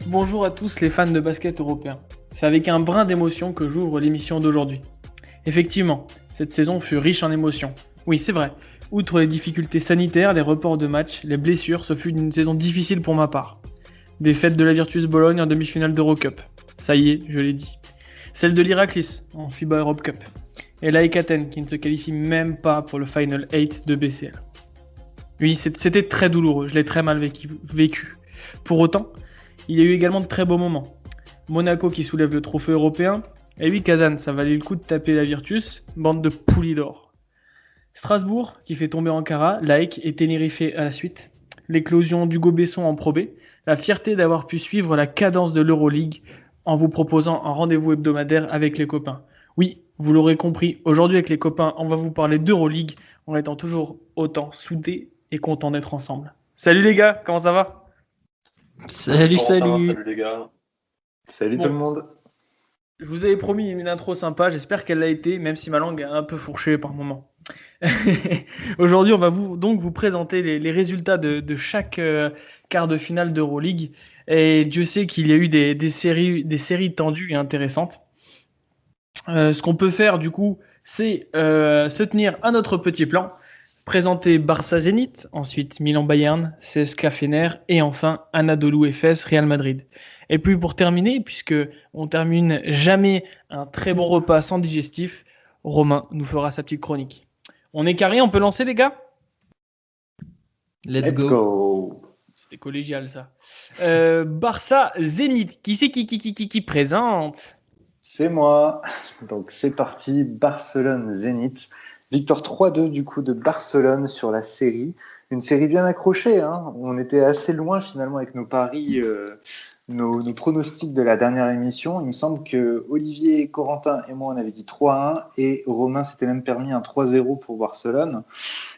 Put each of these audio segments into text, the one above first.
Bonjour à tous les fans de basket européen. C'est avec un brin d'émotion que j'ouvre l'émission d'aujourd'hui. Effectivement, cette saison fut riche en émotions. Oui, c'est vrai. Outre les difficultés sanitaires, les reports de matchs, les blessures, ce fut une saison difficile pour ma part. Défaite de la Virtus Bologne en demi-finale d'Eurocup. Ça y est, je l'ai dit. Celle de l'Iraklis en FIBA Europe Cup. Et l'AEK Athènes qui ne se qualifie même pas pour le Final 8 de BCL. Oui, c'était très douloureux, je l'ai très mal vécu. Pour autant, il y a eu également de très beaux moments. Monaco qui soulève le trophée européen. Et oui, Kazan, ça valait le coup de taper la Virtus, bande de poulies d'or. Strasbourg qui fait tomber Ankara, Laek et Tenerife à la suite. L'éclosion d'Hugo Besson en Pro B. La fierté d'avoir pu suivre la cadence de l'Euroleague en vous proposant un rendez-vous hebdomadaire avec les copains. Oui, vous l'aurez compris, aujourd'hui avec les copains, on va vous parler d'Euroleague en étant toujours autant soudés et contents d'être ensemble. Salut les gars, comment ça va? Salut, Comment ça va? salut. Salut les gars. Salut tout le Bon, monde. je vous avais promis une intro sympa, j'espère qu'elle l'a été, même si ma langue est un peu fourchée par moments. Aujourd'hui, on va donc vous présenter les résultats de chaque quart de finale d'Euroleague. Et Dieu sait qu'il y a eu des séries tendues et intéressantes. Ce qu'on peut faire du coup, c'est se tenir à notre petit plan, présenter Barça Zénith, ensuite Milan Bayern, CSKA Fener et enfin Anadolu Efes Real Madrid. Et puis pour terminer, puisque on termine jamais un très bon repas sans digestif, Romain nous fera sa petite chronique. On est carré, on peut lancer les gars? Let's Let's go. go. C'était collégial ça. Barça Zénith, qui c'est qui présente? C'est moi. Donc c'est parti. Barcelone-Zénith. Victoire 3-2 du coup de Barcelone sur la série. Une série bien accrochée, hein. On était assez loin finalement avec nos paris, nos pronostics de la dernière émission. Il me semble que Olivier, Corentin et moi on avait dit 3-1 et Romain s'était même permis un 3-0 pour Barcelone.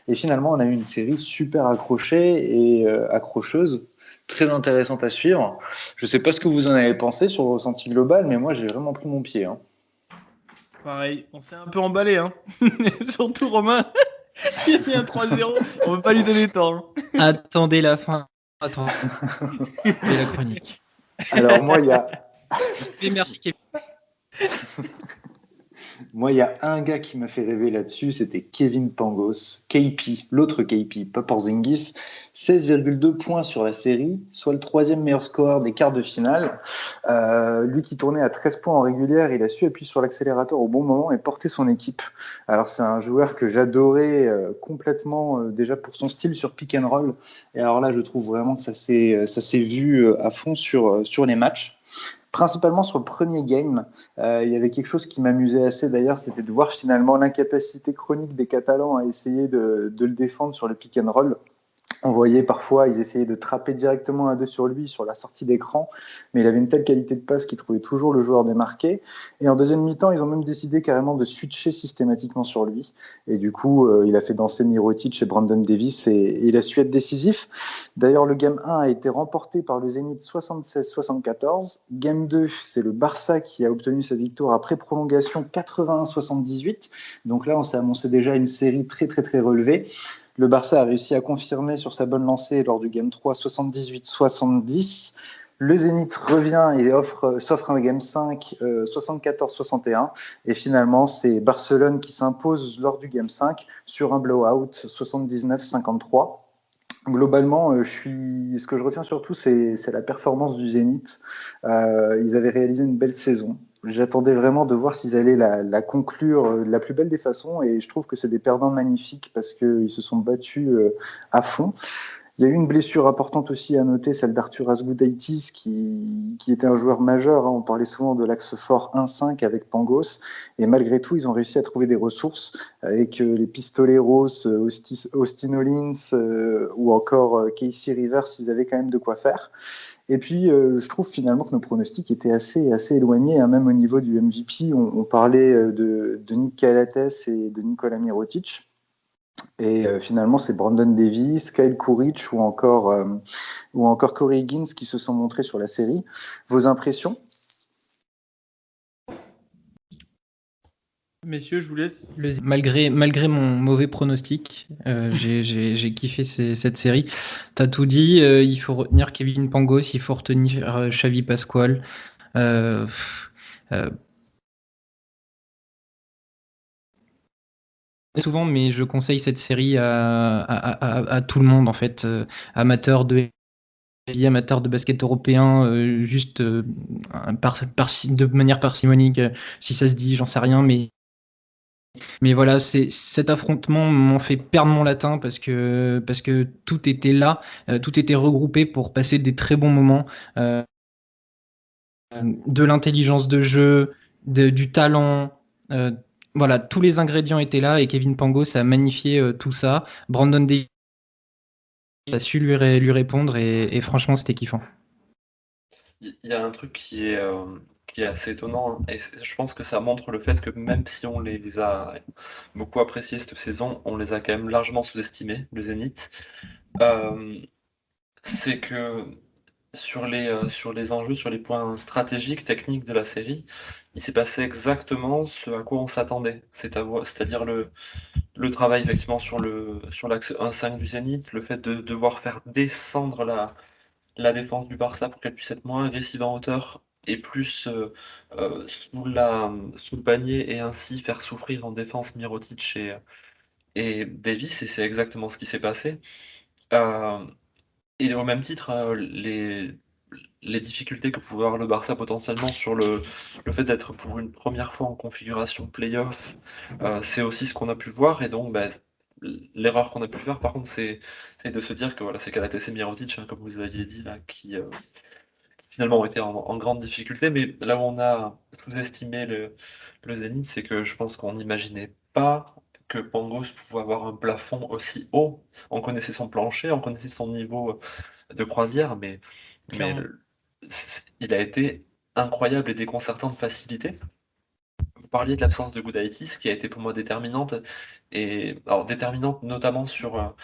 Et finalement, on a eu une série super accrochée et accrocheuse, très intéressante à suivre. Je ne sais pas ce que vous en avez pensé sur le ressenti global, mais moi, j'ai vraiment pris mon pied, hein. Pareil, on s'est un peu emballé, hein. Surtout Romain, il a mis un 3-0, on ne veut pas lui donner tort. Attendez la fin. Attendez la chronique. Alors, moi, il y a Et merci, Kevin. Moi, il y a un gars qui m'a fait rêver là-dessus, c'était Kevin Pangos, KP, l'autre KP, pas Porzingis, 16,2 points sur la série, soit le troisième meilleur score des quarts de finale. Lui qui tournait à 13 points en régulière, il a su appuyer sur l'accélérateur au bon moment et porter son équipe. Alors c'est un joueur que j'adorais complètement déjà pour son style sur pick and roll. Et alors là, je trouve vraiment que ça s'est vu à fond sur les matchs. Principalement sur le premier game, il y avait quelque chose qui m'amusait assez d'ailleurs, c'était de voir finalement l'incapacité chronique des Catalans à essayer de le défendre sur le pick and roll. On voyait parfois, ils essayaient de trapper directement à deux sur lui, sur la sortie d'écran, mais il avait une telle qualité de passe qu'il trouvait toujours le joueur démarqué. Et en deuxième mi-temps, ils ont même décidé carrément de switcher systématiquement sur lui. Et du coup, il a fait danser Mirotic et Brandon Davis et il a su être décisif. D'ailleurs, le Game 1 a été remporté par le Zénith 76-74. Game 2, c'est le Barça qui a obtenu sa victoire après prolongation 81-78. Donc là, on s'est annoncé déjà une série très très très relevée. Le Barça a réussi à confirmer sur sa bonne lancée lors du Game 3 78-70. Le Zénith revient et s'offre un Game 5 74-61. Et finalement, c'est Barcelone qui s'impose lors du Game 5 sur un blowout 79-53. Globalement, ce que je retiens surtout, c'est la performance du Zénith. Ils avaient réalisé une belle saison. J'attendais vraiment de voir s'ils allaient la conclure de la plus belle des façons, et je trouve que c'est des perdants magnifiques parce qu'ils se sont battus à fond. Il y a eu une blessure importante aussi à noter, celle d'Arthur Asgoudaitis, qui était un joueur majeur, hein. On parlait souvent de l'axe fort 1-5 avec Pangos, et malgré tout, ils ont réussi à trouver des ressources avec les Pistoleros, Austin Hollins ou encore Casey Rivers, ils avaient quand même de quoi faire. Et puis, je trouve finalement que nos pronostics étaient assez éloignés, hein, même au niveau du MVP. On parlait de Nick Calates et de Nikola Mirotic. Et finalement, c'est Brandon Davis, Kyle Kuric ou encore Corey Higgins qui se sont montrés sur la série. Vos impressions? Messieurs, je vous laisse. Malgré mon mauvais pronostic, j'ai kiffé cette série. T'as tout dit. Il faut retenir Kevin Pangos, il faut retenir Xavi Pascual. Euh, euh, Souvent, mais je conseille cette série à tout le monde en fait, amateurs de NBA, amateurs de basket européen, juste de manière parcimonique, si ça se dit, j'en sais rien, mais voilà, cet affrontement m'en fait perdre mon latin parce que tout était là, tout était regroupé pour passer des très bons moments, euh, de l'intelligence de jeu, du talent. euh, voilà, tous les ingrédients étaient là et Kevin Pangos a magnifié tout ça. Brandon Davis a su lui répondre et franchement, c'était kiffant. Il y a un truc qui est assez étonnant, hein, et je pense que ça montre le fait que même si on les a beaucoup appréciés cette saison, on les a quand même largement sous-estimés, le Zénith. Euh, c'est que sur les enjeux, sur les points stratégiques, techniques de la série, il s'est passé exactement ce à quoi on s'attendait. C'est-à-dire le travail effectivement sur l'axe 1-5 du Zénith, le fait de devoir faire descendre la défense du Barça pour qu'elle puisse être moins agressive en hauteur et plus sous le panier et ainsi faire souffrir en défense Mirotic et Davis, et c'est exactement ce qui s'est passé. Euh, et au même titre, les difficultés que pouvait avoir le Barça potentiellement sur le fait d'être pour une première fois en configuration playoff, c'est aussi ce qu'on a pu voir. Et donc, bah, l'erreur qu'on a pu faire, par contre, c'est de se dire que voilà, c'est Kalates et Mirotic, hein, comme vous aviez dit, là, qui finalement ont été en grande difficulté. Mais là où on a sous-estimé le Zénith, c'est que je pense qu'on n'imaginait pas que Pangos pouvait avoir un plafond aussi haut. On connaissait son plancher, on connaissait son niveau de croisière, mais Clairement. il a été incroyable et déconcertant de facilité. Vous parliez de l'absence de Gudaitis, qui a été pour moi déterminante, et alors déterminante notamment sur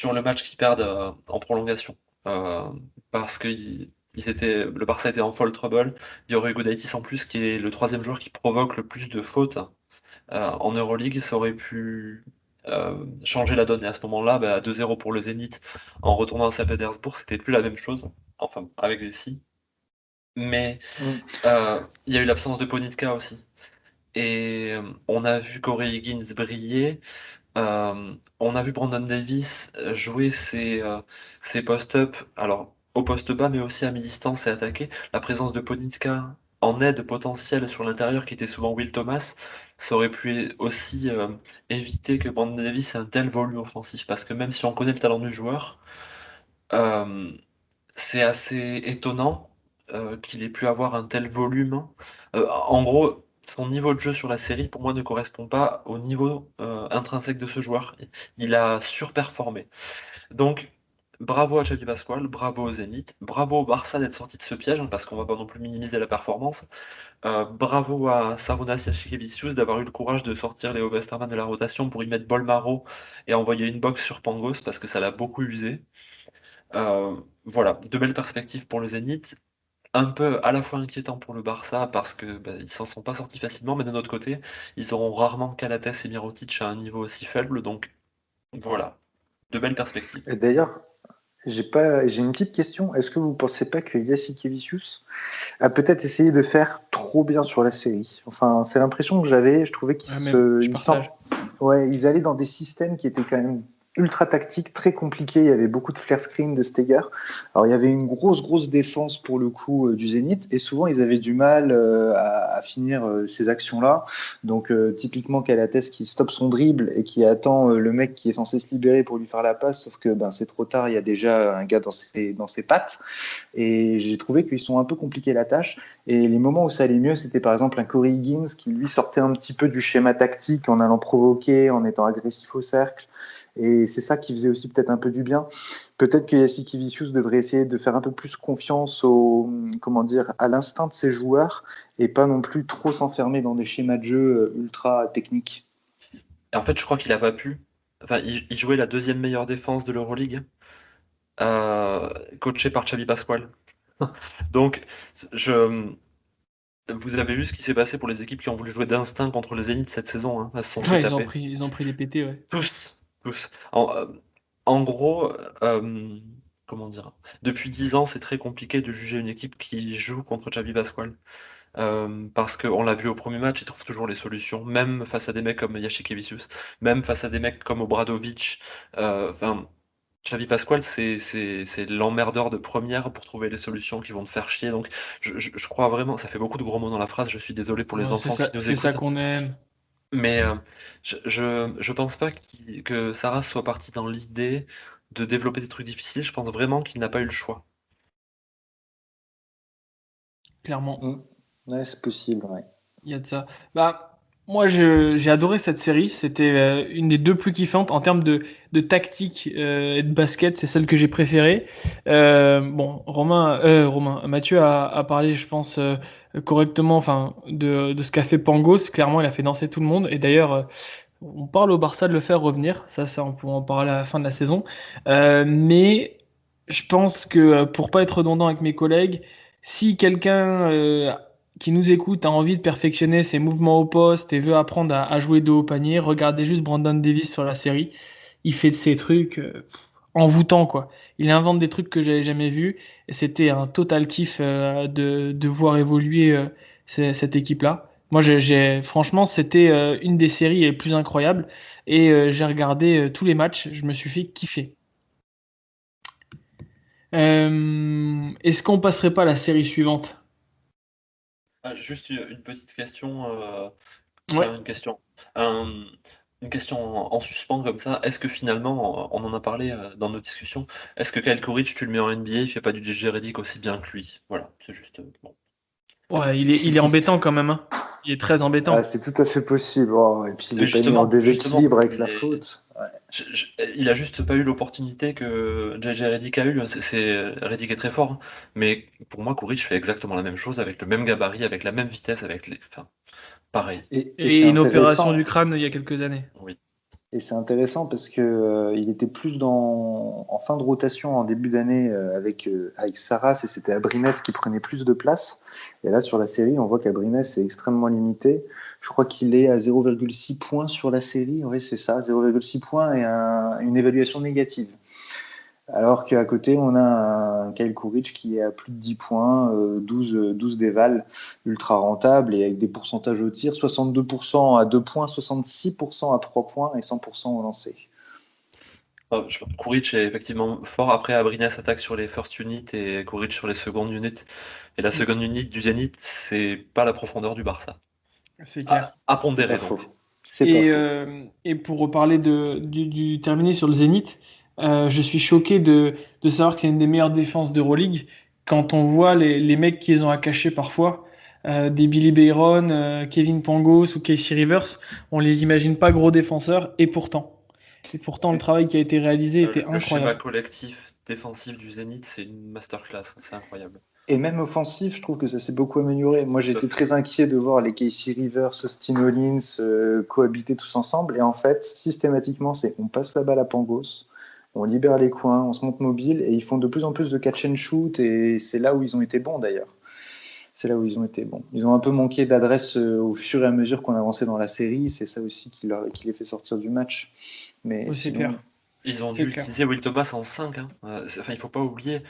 le match qu'ils perdent en prolongation. Euh, Parce que le Barça était en fall trouble. Il y aurait eu Gudaitis en plus, qui est le troisième joueur qui provoque le plus de fautes en Euroleague. Ça aurait pu changer la donne. Et à ce moment-là, bah, 2-0 pour le Zénith en retournant à Saint-Pétersbourg, c'était plus la même chose. Enfin, avec des si. Mais Mm. il y a eu l'absence de Ponitka aussi. Et on a vu Corey Higgins briller. On a vu Brandon Davis jouer ses post-up, alors au poste bas, mais aussi à mi-distance et attaquer. La présence de Ponitka en aide potentielle sur l'intérieur, qui était souvent Will Thomas, ça aurait pu aussi éviter que Brandon Davis ait un tel volume offensif. Parce que même si on connaît le talent du joueur, euh, c'est assez étonnant qu'il ait pu avoir un tel volume. En gros, son niveau de jeu sur la série, pour moi, ne correspond pas au niveau intrinsèque de ce joueur. Il a surperformé. Donc, bravo à Xavi Pascual, bravo au Zénith, bravo au Barça d'être sorti de ce piège, hein, parce qu'on va pas non plus minimiser la performance. Bravo à Sarunas Jasikevičius d'avoir eu le courage de sortir Léo Westermann de la rotation pour y mettre Bolmaro et envoyer une box sur Pangos, parce que ça l'a beaucoup usé. Voilà, de belles perspectives pour le Zénith, un peu à la fois inquiétant pour le Barça parce que bah, ils s'en sont pas sortis facilement, mais d'un autre côté, ils auront rarement Calates et Mirotic à un niveau aussi faible, donc voilà, de belles perspectives. Et d'ailleurs, j'ai une petite question. Est-ce que vous ne pensez pas que Jasikevičius a peut-être essayé de faire trop bien sur la série? Enfin, c'est l'impression que j'avais. Je trouvais Ouais, même, je partage. Ouais, ils allaient dans des systèmes qui étaient quand même ultra tactiques, très compliqués. Il y avait beaucoup de flare screen de Steger. Alors, il y avait une grosse défense pour le coup du Zénith, et souvent ils avaient du mal à finir ces actions-là. Donc, typiquement, Calates qui stoppe son dribble et qui attend le mec qui est censé se libérer pour lui faire la passe, sauf que ben, c'est trop tard, il y a déjà un gars dans ses pattes. Et j'ai trouvé qu'ils sont un peu compliqués la tâche. Et les moments où ça allait mieux, c'était par exemple un Corey Higgins qui lui sortait un petit peu du schéma tactique en allant provoquer, en étant agressif au cercle. Et c'est ça qui faisait aussi peut-être un peu du bien. Peut-être que Jasikevičius devrait essayer de faire un peu plus confiance comment dire, à l'instinct de ses joueurs et pas non plus trop s'enfermer dans des schémas de jeu ultra techniques. Et en fait, je crois qu'il a pas pu. Enfin, il jouait la deuxième meilleure défense de l'Euroleague, coaché par Xavi Pascual. Donc, je, vous avez vu ce qui s'est passé pour les équipes qui ont voulu jouer d'instinct contre le Zénith cette saison, hein. Elles se sont fait Ouais, taper. ils ont pris des PT, ouais. Tous, tous. En gros, comment dire? Depuis 10 ans, c'est très compliqué de juger une équipe qui joue contre Xavi Pascual. Parce qu'on l'a vu au premier match, il trouve toujours les solutions, même face à des mecs comme Jasikevicius, même face à des mecs comme Obradovic. Enfin, Xavi Pascual, c'est l'emmerdeur de première pour trouver les solutions qui vont te faire chier. Donc, je crois vraiment, ça fait beaucoup de gros mots dans la phrase, je suis désolé pour les Ouais, enfants qui nous c'est ça écoutent. qu'on aime. Mais je pense pas que Sarah soit parti dans l'idée de développer des trucs difficiles. Je pense vraiment qu'il n'a pas eu le choix. Clairement. Ouais, c'est possible, ouais. Il y a de ça. Bah, moi, j'ai adoré cette série. C'était une des deux plus kiffantes en termes de tactique et de basket. C'est celle que j'ai préférée. Bon, Mathieu a parlé, je pense, correctement, enfin, de ce qu'a fait Pangos. Clairement, il a fait danser tout le monde. Et d'ailleurs, on parle au Barça de le faire revenir. Ça, on pourra en parler à la fin de la saison. Mais je pense que pour pas être redondant avec mes collègues, si quelqu'un qui nous écoute a envie de perfectionner ses mouvements au poste et veut apprendre à jouer de haut panier, regardez juste Brandon Davis sur la série. Il fait de ces trucs envoûtants, quoi. Il invente des trucs que j'avais jamais vus. Et c'était un total kiff de voir évoluer cette équipe-là. Moi, franchement, c'était une des séries les plus incroyables. Et j'ai regardé tous les matchs. Je me suis fait kiffer. Est-ce qu'on passerait pas à la série suivante? Ah, juste une petite question, Ouais. enfin un- une question en suspens comme ça. Est-ce que finalement, on en a parlé dans nos discussions, est-ce que Kyle Kuric, tu le mets en NBA, il fait pas du JJ Redick aussi bien que lui? Voilà, c'est juste bon. Ouais, il est embêtant quand même, hein. Il est très Ah, embêtant. c'est tout à fait possible. Oh, et puis il Mais est pas mis en justement, déséquilibre avec la mais faute. Ouais. il a juste pas eu l'opportunité que JJ Redick a eu. Redick est très fort, hein. Mais pour moi, Kuric fait exactement la même chose avec le même gabarit, avec la même vitesse, enfin, pareil. Et c'est Et une opération intéressant. du crâne il y a quelques années. Oui. Et c'est intéressant parce que il était plus en fin de rotation en début d'année avec Saras et c'était Abrines qui prenait plus de place. Et là, sur la série, on voit qu'Abrines est extrêmement limité. Je crois qu'il est à 0,6 points sur la série. Oui, c'est ça, 0,6 points et une évaluation négative. Alors qu'à côté, on a un Kyle Kuric qui est à plus de 10 points, 12 dévals, ultra rentable et avec des pourcentages au tir, 62% à 2 points, 66% à 3 points et 100% au lancer. Kuric est effectivement fort. Après, Abrines attaque sur les first units et Kuric sur les second units. Et la seconde unit du Zénith, c'est pas la profondeur du Barça. C'est clair. À C'est pas pondérer faux. donc. C'est pas faux. Et pour reparler du terminé sur le Zénith, je suis choqué de savoir que c'est une des meilleures défenses d'Euroleague quand on voit les mecs qu'ils ont à cacher parfois, des Billy Bayron, Kevin Pangos ou Casey Rivers, on les imagine pas gros défenseurs et pourtant le travail qui a été réalisé était Le schéma incroyable. collectif défensif du Zénith, c'est une masterclass. C'est incroyable. Et même offensif, je trouve que ça s'est beaucoup amélioré. Moi, Tout à j'étais fait. très inquiet de voir les Casey Rivers, Austin Hollins cohabiter tous ensemble. Et en fait, systématiquement, on passe la balle à Pangos, on libère les coins, on se monte mobile et ils font de plus en plus de catch and shoot. Et c'est là où ils ont été bons d'ailleurs. C'est là où ils ont été bons. Ils ont un peu manqué d'adresse au fur et à mesure qu'on avançait dans la série. C'est ça aussi qui les fait sortir du match. Mais Oui, c'est sinon. clair. Ils ont C'est dû clair. utiliser Will Thomas en 5, hein. Enfin, il faut pas oublier.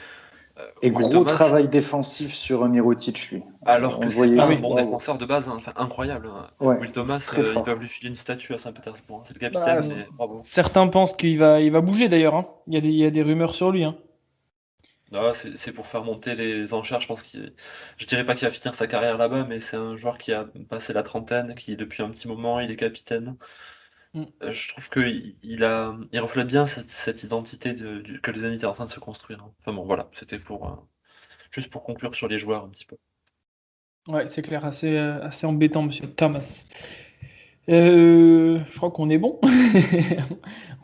Et Will gros Thomas, travail défensif sur Mirotic, lui. alors On que le c'est voyait. Ah pas un oui. bon Waouh. défenseur de base, hein. Enfin, incroyable, hein. Ouais, Will Thomas, très ils fort. peuvent lui filer une statue à Saint-Pétersbourg, hein. C'est le Bah, capitaine, mais bravo. certains pensent qu'il va bouger d'ailleurs, hein. Il y a des rumeurs sur lui, hein. Ah, c'est pour faire monter les enchères. Je dirais pas qu'il va finir sa carrière là-bas, mais c'est un joueur qui a passé la trentaine, qui depuis un petit moment, il est capitaine. Mm. Je trouve qu'il reflète bien cette identité que le Zénith est en train de se construire, hein. Enfin bon, voilà, c'était juste pour conclure sur les joueurs un petit peu. Ouais, c'est clair, assez embêtant, monsieur Thomas. Je crois qu'on est bon.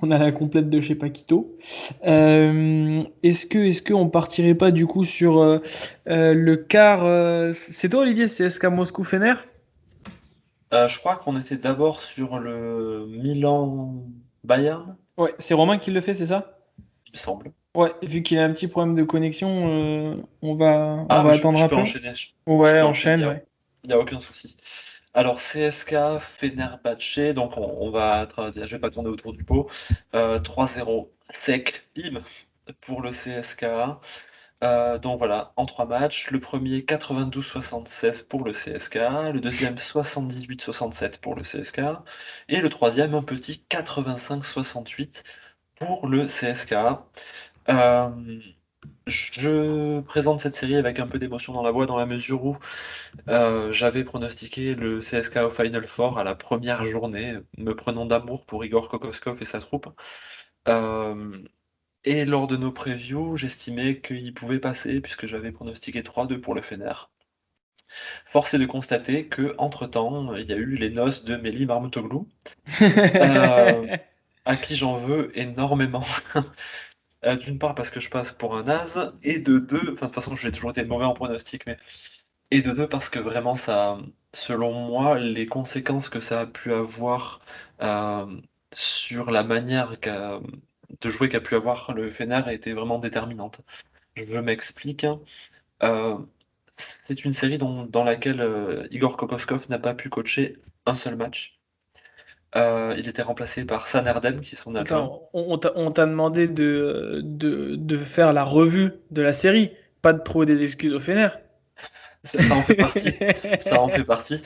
On a la complète de chez Paquito. Est-ce que on partirait pas du coup sur le quart c'est toi, Olivier, c'est SK Moscou Fener? Je crois qu'on était d'abord sur le Milan-Bayern, Ouais, c'est Romain qui le fait, c'est ça? il me semble. Ouais, vu qu'il a un petit problème de connexion, on Ah, va mais attendre je un peux peu. enchaîner. Je Ouais, peux enchaîner. enchaîne, ouais. Il n'y a aucun souci. Alors, CSK, Fenerbahçe, donc je vais pas tourner autour du pot. 3-0 sec, bim, pour le CSK. Donc voilà, en 3 matchs. Le premier 92-76 pour le CSK, le deuxième 78-67 pour le CSK, et le troisième un petit 85-68 pour le CSK. Euh, je présente cette série avec un peu d'émotion dans la voix dans la mesure où j'avais pronostiqué le CSK au Final Four à la première journée, me prenant d'amour pour Igor Kokoskov et sa troupe. Euh, et lors de nos previews, j'estimais qu'il pouvait passer puisque j'avais pronostiqué 3-2 pour le Fener. Force est de constater que entre-temps, il y a eu les noces de Mélie Marmoutoglu, euh, à qui j'en veux énormément. D'une part parce que je passe pour un naze, et de deux, enfin de toute façon j'ai toujours été mauvais en pronostic, mais et de deux parce que vraiment ça, selon moi, les conséquences que ça a pu avoir euh, sur la manière de jouer qu'a pu avoir le Fener a été vraiment déterminante. Je m'explique. Euh, c'est une série dans laquelle Igor Kokoskov n'a pas pu coacher un seul match. Il était remplacé par San Erdem, qui est son adjoint. Attends, on t'a demandé de faire la revue de la série, pas de trouver des excuses au Fener. Ça en fait partie. Ça en fait partie.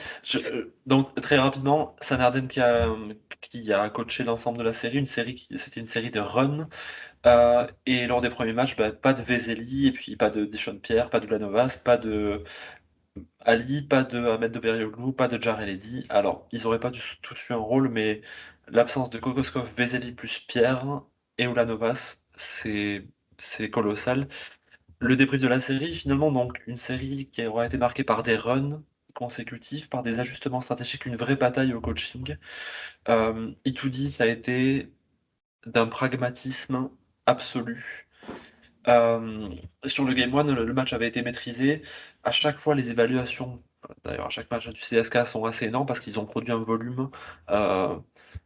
Donc très rapidement, San Erdem qui a coaché l'ensemble de la série, c'était une série de run. Et lors des premiers matchs, bah, pas de Vezeli, et puis pas de Deschon Pierre, pas de Lanovas, pas de Ali, pas de Ahmed Deveroglu, pas de Jareledi. Alors, ils auraient pas tous eu un rôle, mais l'absence de Kokoskov, Vezeli plus Pierre et Ulanovas, c'est colossal. Le débrief de la série, finalement, donc une série qui aura été marquée par des runs consécutifs, par des ajustements stratégiques, une vraie bataille au coaching. Itoudi, ça a été d'un pragmatisme absolu. Euh, sur le Game 1, le match avait été maîtrisé. À chaque fois, les évaluations, d'ailleurs, à chaque match du CSK sont assez énormes parce qu'ils ont produit un volume euh,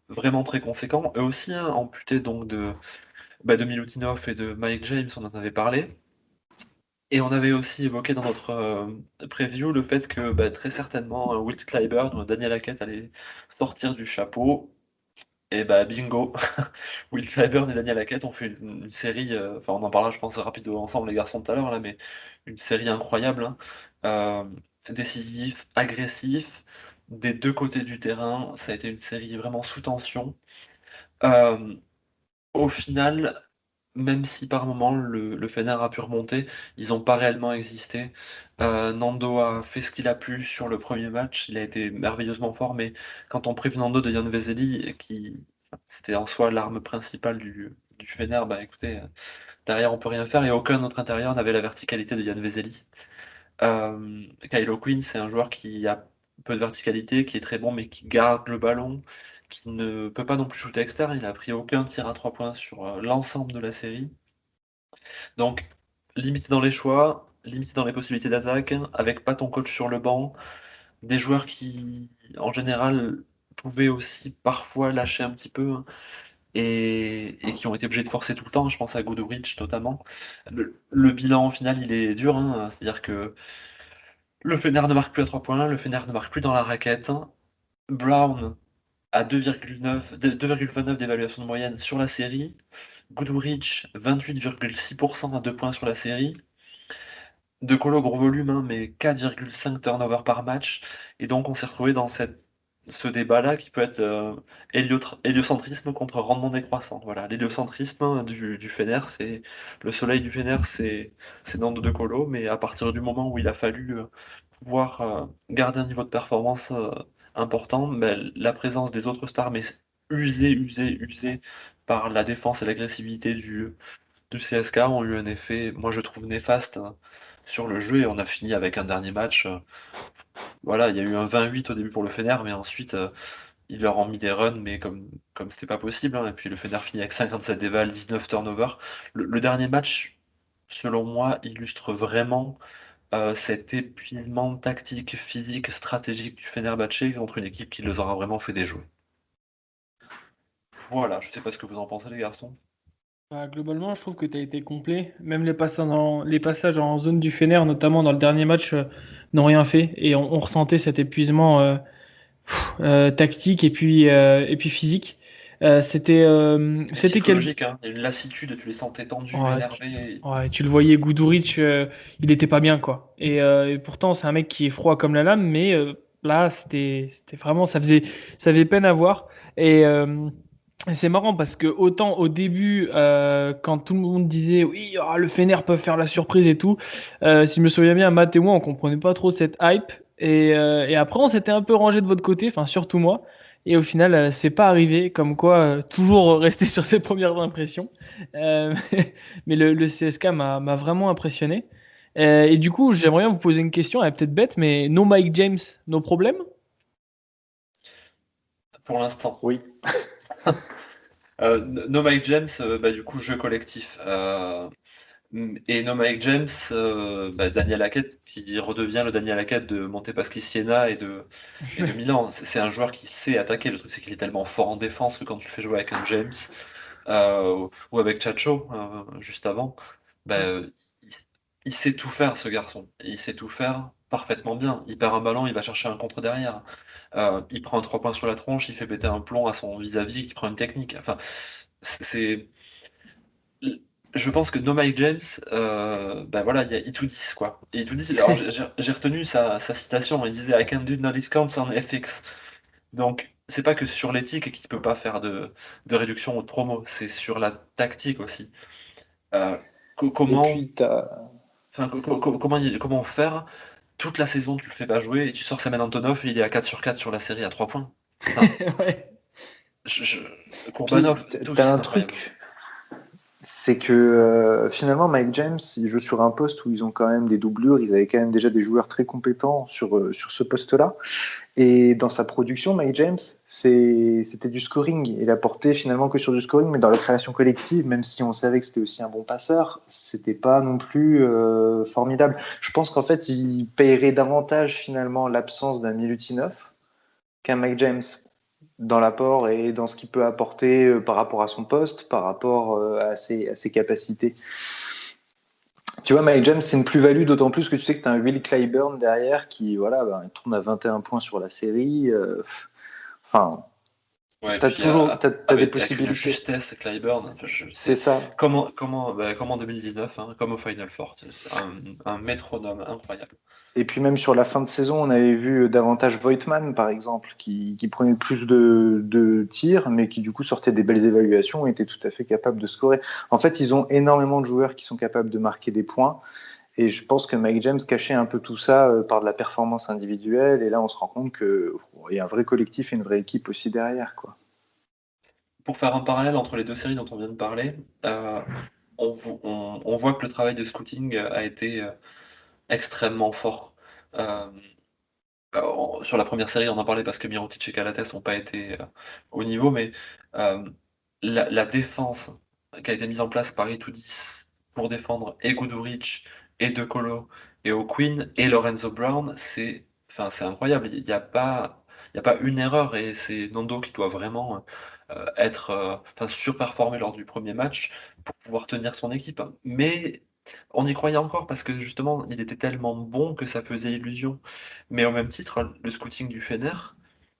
vraiment très conséquent. Eux aussi, hein, amputés donc de Milutinov et de Mike James, on en avait parlé. Et on avait aussi évoqué dans notre preview le fait que très certainement Wilt Clyburn ou Daniel Hackett allaient sortir du chapeau. Et bah bingo, Will Clyburn et Daniel Hackett ont fait une série, enfin on en parlera je pense rapido ensemble les garçons tout à l'heure là, mais une série incroyable, hein. Euh, Décisif, agressif, des deux côtés du terrain, ça a été une série vraiment sous tension. Euh, Au final, même si par moment le Fener a pu remonter, ils n'ont pas réellement existé. Nando a fait ce qu'il a pu sur le premier match, il a été merveilleusement fort, mais quand on prive Nando de Jan Vezeli, c'était en soi l'arme principale du Fener, bah écoutez, derrière on peut rien faire et aucun autre intérieur n'avait la verticalité de Jan Vezeli. Kylo Quinn, c'est un joueur qui a peu de verticalité, qui est très bon, mais qui garde le ballon, qui ne peut pas non plus shooter externe. Il a pris aucun tir à 3 points sur l'ensemble de la série. Donc, limité dans les choix, limité dans les possibilités d'attaque, avec pas ton coach sur le banc, des joueurs qui, en général, pouvaient aussi parfois lâcher un petit peu, hein, et qui ont été obligés de forcer tout le temps. Je pense à Goodrich notamment. Le bilan au final, il est dur, hein, c'est-à-dire que le Fener ne marque plus à 3 points, le Fener ne marque plus dans la raquette. Brown à 2,29 d'évaluation de moyenne sur la série. Goodrich, 28,6% à 2 points sur la série. De Colo, gros volume, hein, mais 4,5 turnovers par match. Et donc, on s'est retrouvé dans ce débat-là qui peut être héliocentrisme contre rendement décroissant. Voilà, l'héliocentrisme du Fener, c'est le soleil du Fener, c'est Nando De Colo, mais à partir du moment où il a fallu pouvoir garder un niveau de performance important, ben, la présence des autres stars, mais usée par la défense et l'agressivité du CSK ont eu un effet, moi je trouve néfaste, hein, sur le jeu et on a fini avec un dernier match. Voilà, il y a eu un 28 au début pour le Fener, mais ensuite ils leur ont mis des runs, mais comme c'était pas possible, hein, et puis le Fener finit avec 57 dévals, 19 turnovers. Le dernier match, selon moi, illustre vraiment cet épuisement tactique, physique, stratégique du Fenerbahçe contre une équipe qui les aura vraiment fait déjouer. Voilà, je sais pas ce que vous en pensez les garçons. Bah, globalement, je trouve que tu as été complet. Même les passages en zone du Fener, notamment dans le dernier match, n'ont rien fait. Et on ressentait cet épuisement tactique et puis physique. Et C'était quel. psychologique, hein. Il y a une lassitude, tu les sentais tendus, Ouais, énervés. tu le voyais, Guduric, il était pas bien, quoi. Et pourtant, c'est un mec qui est froid comme la lame, mais là, c'était vraiment, ça faisait peine à voir. Et c'est marrant parce que autant au début, quand tout le monde disait oui, le Fener peut faire la surprise et tout, si je me souviens bien, Matt et moi, on comprenait pas trop cette hype. Et après, on s'était un peu rangé de votre côté, enfin surtout moi. Et au final, c'est pas arrivé, comme quoi, toujours rester sur ses premières impressions. Euh, mais le CSK m'a vraiment impressionné. Et du coup, j'aimerais bien vous poser une question, elle est peut-être bête, mais no Mike James, no problème? Pour l'instant. Oui. No Mike James, bah, du coup, jeu collectif. Et No Mike James, bah, Daniel Hackett, qui redevient le Daniel Hackett de Montepaschi Siena et de Milan. C'est un joueur qui sait attaquer. Le truc, c'est qu'il est tellement fort en défense que quand tu le fais jouer avec un James ou avec Chacho juste avant, bah, il, il sait tout faire, ce garçon. Il sait tout faire parfaitement bien. Il perd un ballon, il va chercher un contre derrière. Il prend un 3 points sur la tronche, il fait péter un plomb à son vis-à-vis, qui prend une technique. Enfin, c'est. Je pense que No Mike James, bah voilà, il y a Itudis, quoi. Et Itudis, alors j'ai retenu sa citation, il disait I can do no discounts on FX. Donc, c'est pas que sur l'éthique qu'il peut pas faire de réduction ou de promo, c'est sur la tactique aussi. Euh, Et comment, puis, tu as enfin, comment faire toute la saison, tu le fais pas jouer et tu sors Semen Antonov et il est à 4 sur 4 sur la série à 3 points. Enfin, Ouais. je, je- Kourbanov, tout, un c'est incroyable. truc, c'est que finalement, Mike James, il joue sur un poste où ils ont quand même des doublures. Ils avaient quand même déjà des joueurs très compétents sur ce poste-là. Et dans sa production, Mike James, c'était du scoring. Il apportait finalement que sur du scoring, mais dans la création collective, même si on savait que c'était aussi un bon passeur, c'était pas non plus formidable. Je pense qu'en fait, il paierait davantage finalement l'absence d'un Milutinov qu'un Mike James dans l'apport et dans ce qu'il peut apporter par rapport à son poste, par rapport à ses capacités. Tu vois, Mike James, c'est une plus-value, d'autant plus que tu sais que tu as un Will Clyburn derrière qui, voilà, il tourne à 21 points sur la série. Enfin, Ouais, et tu as puis toujours t'as des avec une possibilités. justesse, Clyburn, enfin, C'est c'est ça. comme en 2019, hein, comme au Final Four, c'est un métronome incroyable. Et puis même sur la fin de saison, on avait vu davantage Voigtman, par exemple, qui prenait plus de tirs, mais qui du coup sortait des belles évaluations et était tout à fait capable de scorer. En fait, ils ont énormément de joueurs qui sont capables de marquer des points. Et je pense que Mike James cachait un peu tout ça par de la performance individuelle. Et là, on se rend compte qu'il y a un vrai collectif et une vraie équipe aussi derrière, quoi. Pour faire un parallèle entre les deux séries dont on vient de parler, on voit que le travail de scouting a été extrêmement fort. Euh, sur la première série, on en parlait parce que Mirotic et Calates n'ont pas été au niveau, mais euh, la défense qui a été mise en place par Itudis pour défendre et Guduric et De Colo et O'Quinn et Lorenzo Brown, enfin, c'est incroyable. Il y a pas une erreur et c'est Nando qui doit vraiment être enfin, surperformer lors du premier match pour pouvoir tenir son équipe. Mais on y croyait encore parce que justement, il était tellement bon que ça faisait illusion. Mais au même titre, le scouting du Fener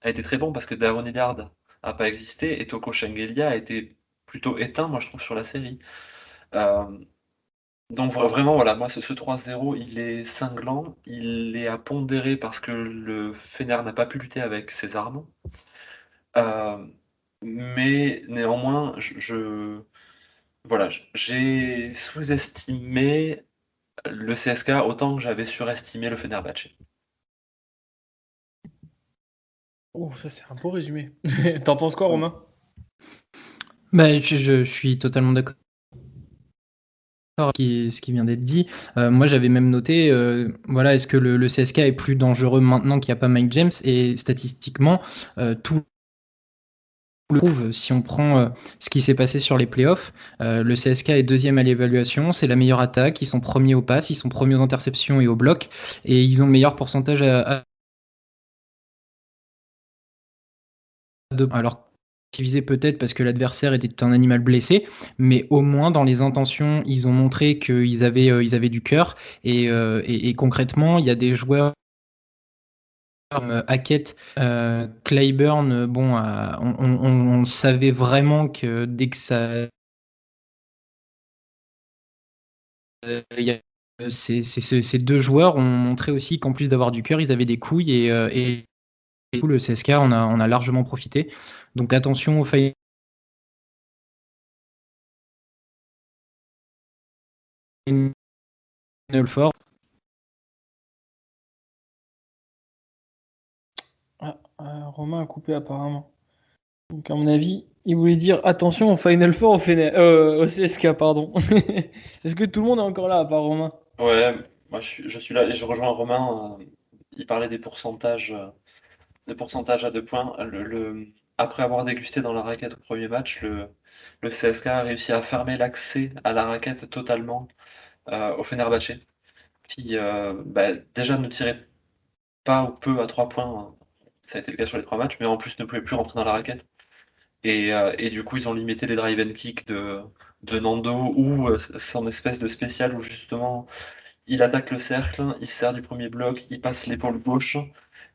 a été très bon parce que Davon Hillard n'a pas existé et Toko Shengelia a été plutôt éteint, moi je trouve, sur la série. Euh, donc vraiment, voilà, moi ce 3-0, il est cinglant, il est à pondérer parce que le Fener n'a pas pu lutter avec ses armes. Euh, mais néanmoins, voilà, j'ai sous-estimé le CSK autant que j'avais surestimé le Fenerbahçe. Oh, ça c'est un beau résumé. T'en penses quoi, Romain? Bah, je suis totalement d'accord avec ce qui vient d'être dit. Moi, j'avais même noté, voilà, est-ce que le CSK est plus dangereux maintenant qu'il n'y a pas Mike James? Et statistiquement, tout le prouve. Si on prend ce qui s'est passé sur les playoffs, le CSK est deuxième à l'évaluation, c'est la meilleure attaque, ils sont premiers aux passes, ils sont premiers aux interceptions et aux blocs, et ils ont le meilleur pourcentage à deux. Alors relativiser peut-être parce que l'adversaire était un animal blessé, mais au moins dans les intentions, ils ont montré qu'ils avaient du cœur. Et concrètement, il y a des joueurs comme Hackett, Clyburn, bon, on savait vraiment que dès que ça... Ces deux joueurs ont montré aussi qu'en plus d'avoir du cœur, ils avaient des couilles et le CSK on a largement profité. Donc attention au Final Four. Romain a coupé apparemment. Donc à mon avis, il voulait dire attention au Final Four au CSK, pardon. Est-ce que tout le monde est encore là à part Romain? Ouais, moi je suis là et je rejoins Romain. Il parlait des pourcentages à 2 points. Après avoir dégusté dans la raquette au premier match, le CSK a réussi à fermer l'accès à la raquette totalement au Fenerbahçe, qui déjà ne tirait pas ou peu à 3 points. Hein. Ça a été le cas sur les 3 matchs, mais en plus ne pouvait plus rentrer dans la raquette. Et du coup, ils ont limité les drive and kick de Nando ou son espèce de spécial où justement il attaque le cercle, il se sert du premier bloc, il passe l'épaule gauche,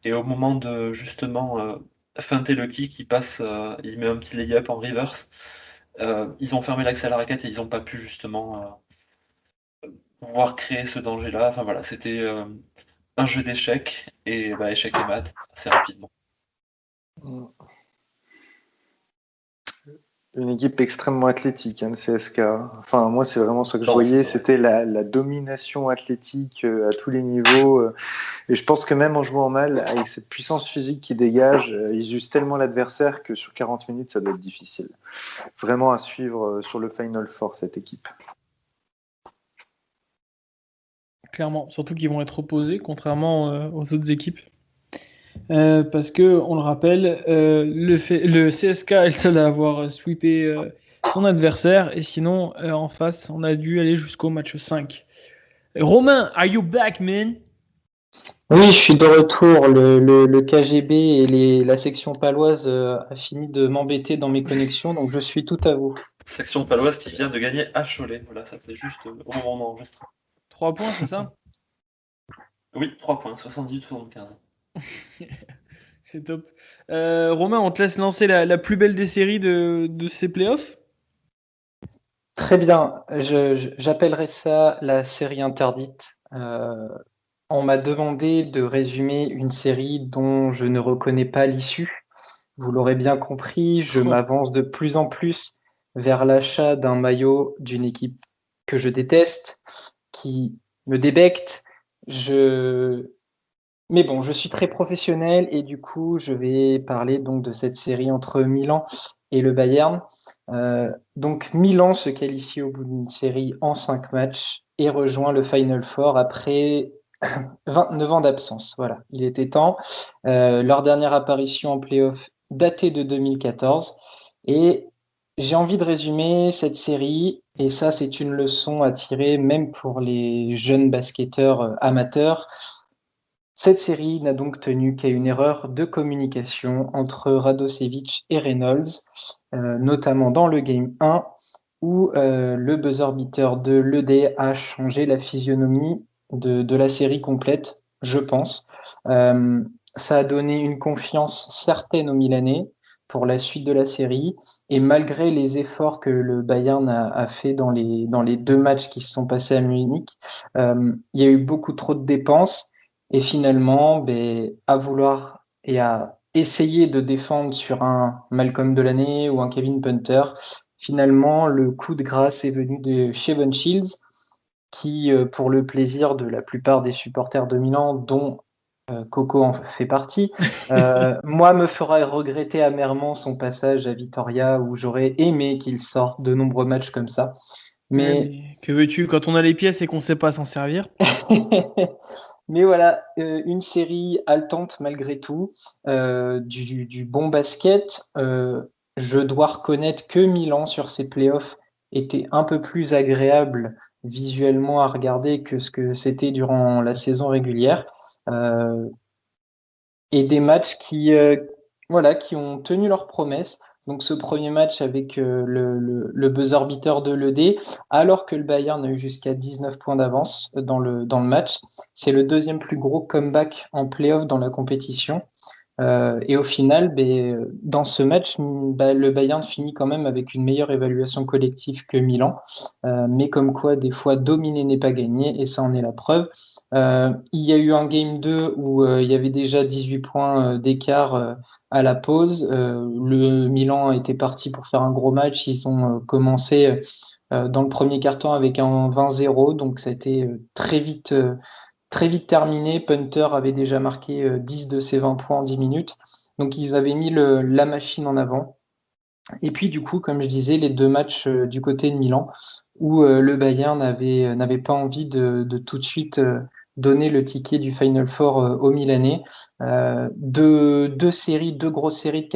et au moment de justement feinter le kick, il met un petit lay-up en reverse. Ils ont fermé l'accès à la raquette et ils n'ont pas pu justement pouvoir créer ce danger-là. Enfin voilà, c'était un jeu d'échecs, et échec et mat assez rapidement. Une équipe extrêmement athlétique, le CSK. Enfin, moi, c'est vraiment ce que je Non, voyais. c'est- C'était la domination athlétique à tous les niveaux. Et je pense que même en jouant mal, avec cette puissance physique qui dégage, ils usent tellement l'adversaire que sur 40 minutes, ça doit être difficile. Vraiment à suivre sur le Final Four, cette équipe. Clairement, surtout qu'ils vont être opposés, contrairement aux autres équipes. Parce que, on le rappelle, le CSK est le seul à avoir sweepé son adversaire, et sinon, en face, on a dû aller jusqu'au match 5. Romain, are you back, man? Oui, je suis de retour. Le KGB et la section paloise a fini de m'embêter dans mes connexions, donc je suis tout à vous. Section paloise qui vient de gagner à Cholet. Voilà, ça fait juste au moment où on enregistre. 3 points, c'est ça? Oui, 3 points, 78-75. C'est top. Romain, on te laisse lancer la plus belle des séries de ces playoffs. Très bien, j'appellerais ça la série interdite. On m'a demandé de résumer une série dont je ne reconnais pas l'issue. Vous l'aurez bien compris, je m'avance de plus en plus vers l'achat d'un maillot d'une équipe que je déteste, qui me débecte. Mais bon, je suis très professionnel et du coup, je vais parler donc de cette série entre Milan et le Bayern. Donc Milan se qualifie au bout d'une série en 5 matchs et rejoint le Final Four après 29 ans d'absence. Voilà, il était temps. Leur dernière apparition en playoff datée de 2014. Et j'ai envie de résumer cette série, et ça c'est une leçon à tirer même pour les jeunes basketteurs amateurs. Cette série n'a donc tenu qu'à une erreur de communication entre Radosevic et Reynolds, notamment dans le Game 1, où le buzzer beater de l'ED a changé la physionomie de la série complète, je pense. Ça a donné une confiance certaine aux Milanais pour la suite de la série, et malgré les efforts que le Bayern a fait dans les 2 matchs qui se sont passés à Munich, il y a eu beaucoup trop de dépenses. Et finalement, à vouloir et à essayer de défendre sur un Malcolm Delaney ou un Kevin Punter, finalement, le coup de grâce est venu de Shevon Shields, qui, pour le plaisir de la plupart des supporters de Milan, dont Coco en fait partie, moi me fera regretter amèrement son passage à Vitoria, où j'aurais aimé qu'il sorte de nombreux matchs comme ça. Mais que veux-tu, quand on a les pièces et qu'on sait pas s'en servir? Mais voilà, une série haletante malgré tout, du bon basket. Je dois reconnaître que Milan, sur ses playoffs, était un peu plus agréable visuellement à regarder que ce que c'était durant la saison régulière. Et des matchs qui ont tenu leurs promesses. Donc ce premier match avec le buzzer beater de l'ED, alors que le Bayern a eu jusqu'à 19 points d'avance dans le match. C'est le deuxième plus gros comeback en play-off dans la compétition. Et au final, dans ce match, le Bayern finit quand même avec une meilleure évaluation collective que Milan. Mais comme quoi, des fois, dominer n'est pas gagner, et ça en est la preuve. Il y a eu un game 2 où il y avait déjà 18 points d'écart à la pause. Le Milan était parti pour faire un gros match. Ils ont commencé dans le premier quart-temps avec un 20-0, donc ça a été très vite terminé. Punter avait déjà marqué 10 de ses 20 points en 10 minutes. Donc ils avaient mis la machine en avant. Et puis du coup, comme je disais, les deux matchs du côté de Milan, où le Bayern n'avait pas envie de tout de suite donner le ticket du Final Four aux Milanais. Deux grosses séries de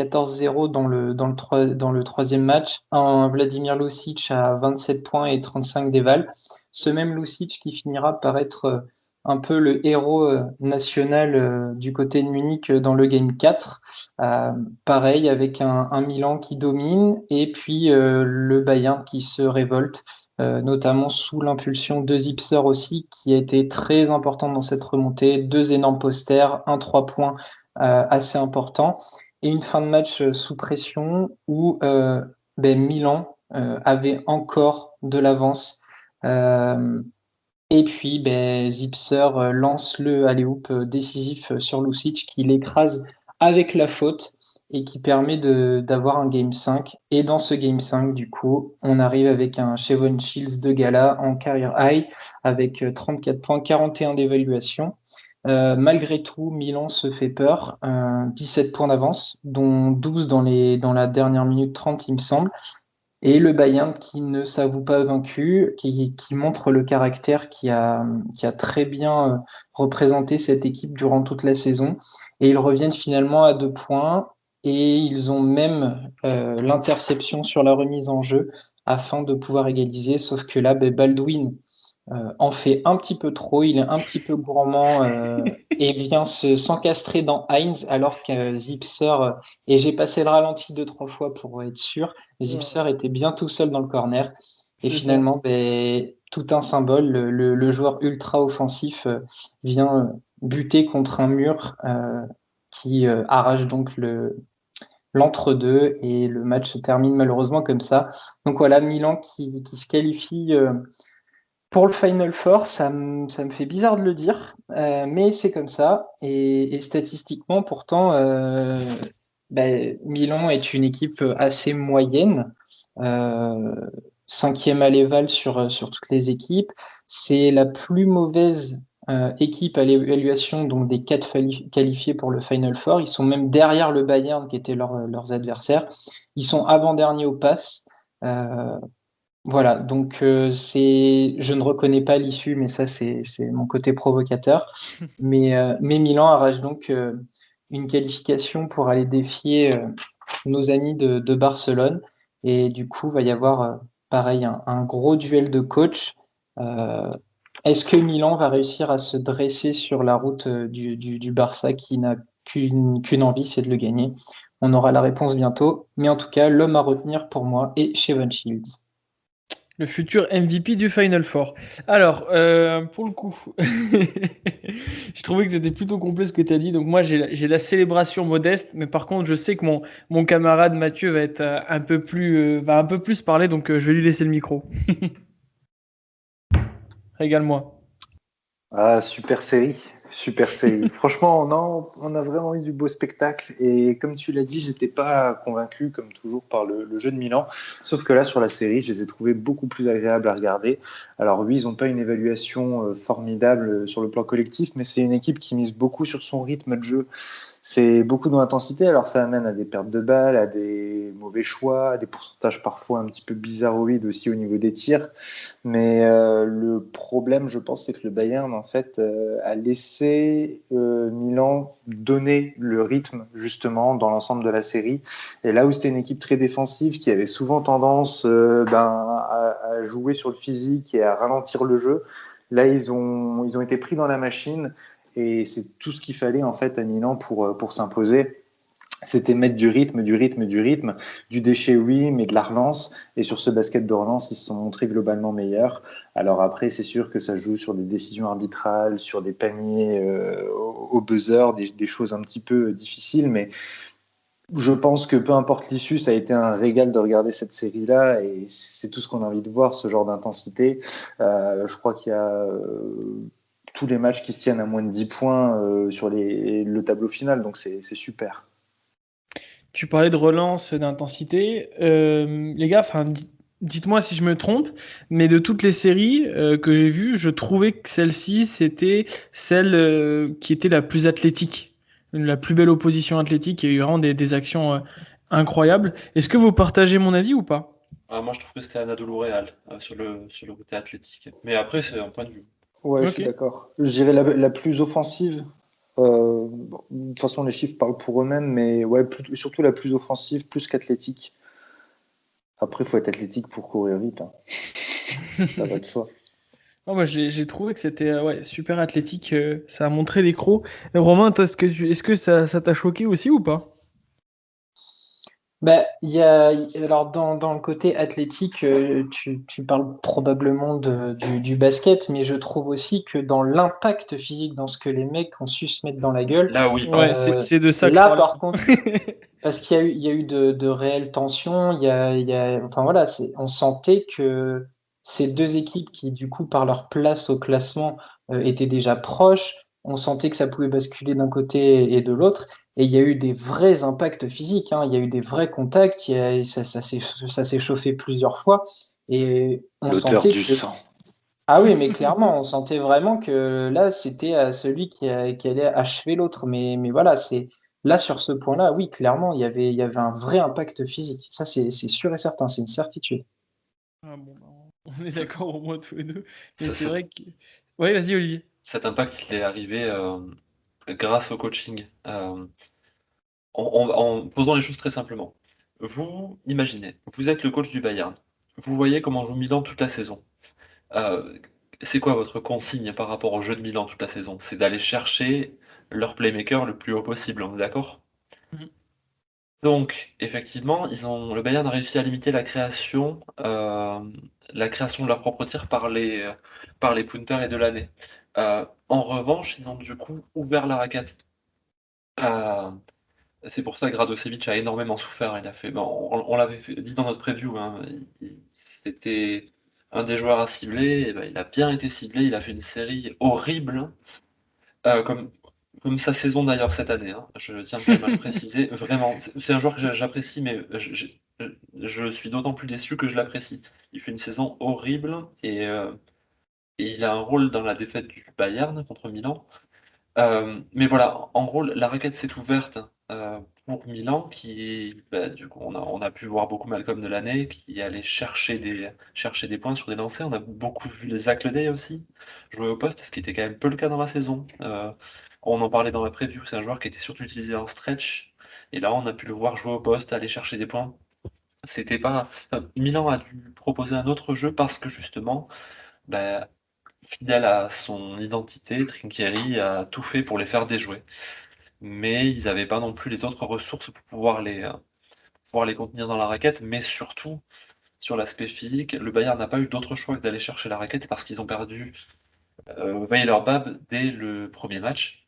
14-0 dans le troisième match. Un Vladimir Lucic à 27 points et 35 dévals. Ce même Lucic qui finira par être un peu le héros national du côté de Munich dans le Game 4. Pareil, avec un Milan qui domine et puis le Bayern qui se révolte, notamment sous l'impulsion de Zipser aussi, qui a été très important dans cette remontée. Deux énormes posters, un 3 points assez important et une fin de match sous pression où Milan avait encore de l'avance. Et puis, Zipser lance le alley-oop décisif sur Lucic qui l'écrase avec la faute et qui permet d'avoir un Game 5. Et dans ce Game 5, du coup, on arrive avec un Shevon Shields de gala en career high avec 34 points, 41 d'évaluation. Malgré tout, Milan se fait peur, 17 points d'avance, dont 12 dans la dernière minute 30, il me semble. Et le Bayern qui ne s'avoue pas vaincu, qui montre le caractère qui a très bien représenté cette équipe durant toute la saison. Et ils reviennent finalement à 2 points et ils ont même l'interception sur la remise en jeu afin de pouvoir égaliser. Sauf que là, Baldwin en fait un petit peu trop, il est un petit peu gourmand et vient s'encastrer dans Heinz alors que Zipser, et j'ai passé le ralenti 2-3 fois pour être sûr, Zipser était bien tout seul dans le corner. Et C'est ça. finalement, tout un symbole, le joueur ultra offensif vient buter contre un mur qui arrache donc l'entre-deux et le match se termine malheureusement comme ça. Donc voilà, Milan qui se qualifie pour le Final Four. Ça me fait bizarre de le dire, mais c'est comme ça. Et statistiquement, pourtant, Milan est une équipe assez moyenne. Euh, Cinquième à l'éval sur toutes les équipes. C'est la plus mauvaise équipe à l'évaluation, donc des 4 qualifiés pour le Final Four. Ils sont même derrière le Bayern, qui étaient leurs adversaires. Ils sont avant-derniers au pass. Voilà, donc je ne reconnais pas l'issue, mais ça c'est mon côté provocateur. Mais Milan arrache donc une qualification pour aller défier nos amis de Barcelone. Et du coup, va y avoir pareil un gros duel de coach. Euh, Est-ce que Milan va réussir à se dresser sur la route du Barça qui n'a qu'une envie, c'est de le gagner? On aura la réponse bientôt. Mais en tout cas, l'homme à retenir pour moi est Shevon Shields. Le futur MVP du Final Four. Alors, pour le coup, je trouvais que c'était plutôt complet ce que tu as dit. Donc moi, j'ai la célébration modeste, mais par contre, je sais que mon camarade Mathieu va être va un peu plus parler, donc je vais lui laisser le micro. Régale-moi. Ah, super série, super série. Franchement, on a vraiment eu du beau spectacle. Et comme tu l'as dit, j'étais pas convaincu, comme toujours, par le jeu de Milan. Sauf que là, sur la série, je les ai trouvés beaucoup plus agréables à regarder. Alors oui, ils n'ont pas une évaluation formidable sur le plan collectif, mais c'est une équipe qui mise beaucoup sur son rythme de jeu. C'est beaucoup dans l'intensité, alors ça amène à des pertes de balles, à des mauvais choix, à des pourcentages parfois un petit peu bizarroïdes aussi au niveau des tirs. Mais le problème, je pense, c'est que le Bayern, en fait, a laissé Milan donner le rythme, justement, dans l'ensemble de la série. Et là où c'était une équipe très défensive, qui avait souvent tendance à jouer sur le physique et à ralentir le jeu, là, ils ont été pris dans la machine. Et c'est tout ce qu'il fallait en fait à Milan pour s'imposer. C'était mettre du rythme, du rythme, du rythme. Du déchet, oui, mais de la relance. Et sur ce basket de relance, ils se sont montrés globalement meilleurs. Alors après, c'est sûr que ça joue sur des décisions arbitrales, sur des paniers au buzzer, des choses un petit peu difficiles. Mais je pense que peu importe l'issue, ça a été un régal de regarder cette série-là. Et c'est tout ce qu'on a envie de voir, ce genre d'intensité. Je crois qu'il y a tous les matchs qui se tiennent à moins de 10 points sur le tableau final. Donc c'est super. Tu parlais de relance, d'intensité. Les gars, enfin, dites-moi si je me trompe, mais de toutes les séries que j'ai vues, je trouvais que celle-ci, c'était celle qui était la plus athlétique, la plus belle opposition athlétique. Il y a eu vraiment des actions incroyables. Est-ce que vous partagez mon avis ou pas? Moi, je trouve que c'était Anadolu Real sur le côté athlétique. Mais après, c'est un point de vue. Ouais, je Ok. suis d'accord. Je dirais la plus offensive. Bon, de toute façon, les chiffres parlent pour eux-mêmes, mais ouais, surtout la plus offensive, plus qu'athlétique. Après, il faut être athlétique pour courir vite, hein. Ça va de soi. Ah, moi, j'ai trouvé que c'était ouais, super athlétique. Ça a montré des crocs. Romain, toi, est-ce que ça t'a choqué aussi ou pas? Bah, alors dans le côté athlétique, tu parles probablement du basket, mais je trouve aussi que dans l'impact physique, dans ce que les mecs ont su se mettre dans la gueule, Là, oui. Ouais, c'est de ça que je là parlais. par contre, parce il y a eu de réelles tensions, enfin voilà, on sentait que ces deux équipes qui, du coup, par leur place au classement, étaient déjà proches, on sentait que ça pouvait basculer d'un côté et de l'autre, et il y a eu des vrais impacts physiques, hein, il y a eu des vrais contacts, ça s'est chauffé plusieurs fois, et on L'odeur sentait du que, sang. ah oui, mais clairement, on sentait vraiment que là, c'était celui qui allait achever l'autre, mais voilà, là, sur ce point-là, oui, clairement, il y avait un vrai impact physique. Ça, c'est sûr et certain, c'est une certitude. Ah bon, bah, on est Ce- d'accord au moins tous les deux. Mais ce- c'est cet, vrai que. Ouais, vas-y, Olivier. cet impact, il est arrivé grâce au coaching. En posant les choses très simplement. Vous imaginez, vous êtes le coach du Bayern. Vous voyez comment joue Milan toute la saison. Euh, c'est quoi votre consigne par rapport au jeu de Milan toute la saison? C'est d'aller chercher leur playmaker le plus haut possible, on est d'accord? Mhm. Donc, effectivement, le Bayern a réussi à limiter la création de leur propre tir par les punters et de l'année. En revanche, ils ont du coup ouvert la raquette. Euh, c'est pour ça que Radosevic a énormément souffert. Il a fait, bon, on l'avait dit dans notre preview, hein, c'était un des joueurs à cibler. Et ben, il a bien été ciblé. Il a fait une série horrible, hein. Comme, comme sa saison d'ailleurs cette année, hein. Je tiens quand même à le préciser. Vraiment, c'est un joueur que j'apprécie, mais je suis d'autant plus déçu que je l'apprécie. Il fait une saison horrible et il a un rôle dans la défaite du Bayern contre Milan. Mais voilà, en gros, la raquette s'est ouverte pour Milan, qui, bah, du coup, on a pu voir beaucoup Malcolm de l'année, qui allait chercher des points sur des lancers. On a beaucoup vu les Zach Ledey aussi jouer au poste, ce qui était quand même peu le cas dans la saison. On en parlait dans la preview, c'est un joueur qui était surtout utilisé en stretch, et là, on a pu le voir jouer au poste, aller chercher des points. C'était pas. Milan a dû proposer un autre jeu parce que justement, bah, fidèle à son identité, Trinchieri a tout fait pour les faire déjouer. Mais ils n'avaient pas non plus les autres ressources pour pouvoir les contenir dans la raquette. Mais surtout, sur l'aspect physique, le Bayern n'a pas eu d'autre choix que d'aller chercher la raquette parce qu'ils ont perdu Weiler-Bab dès le premier match,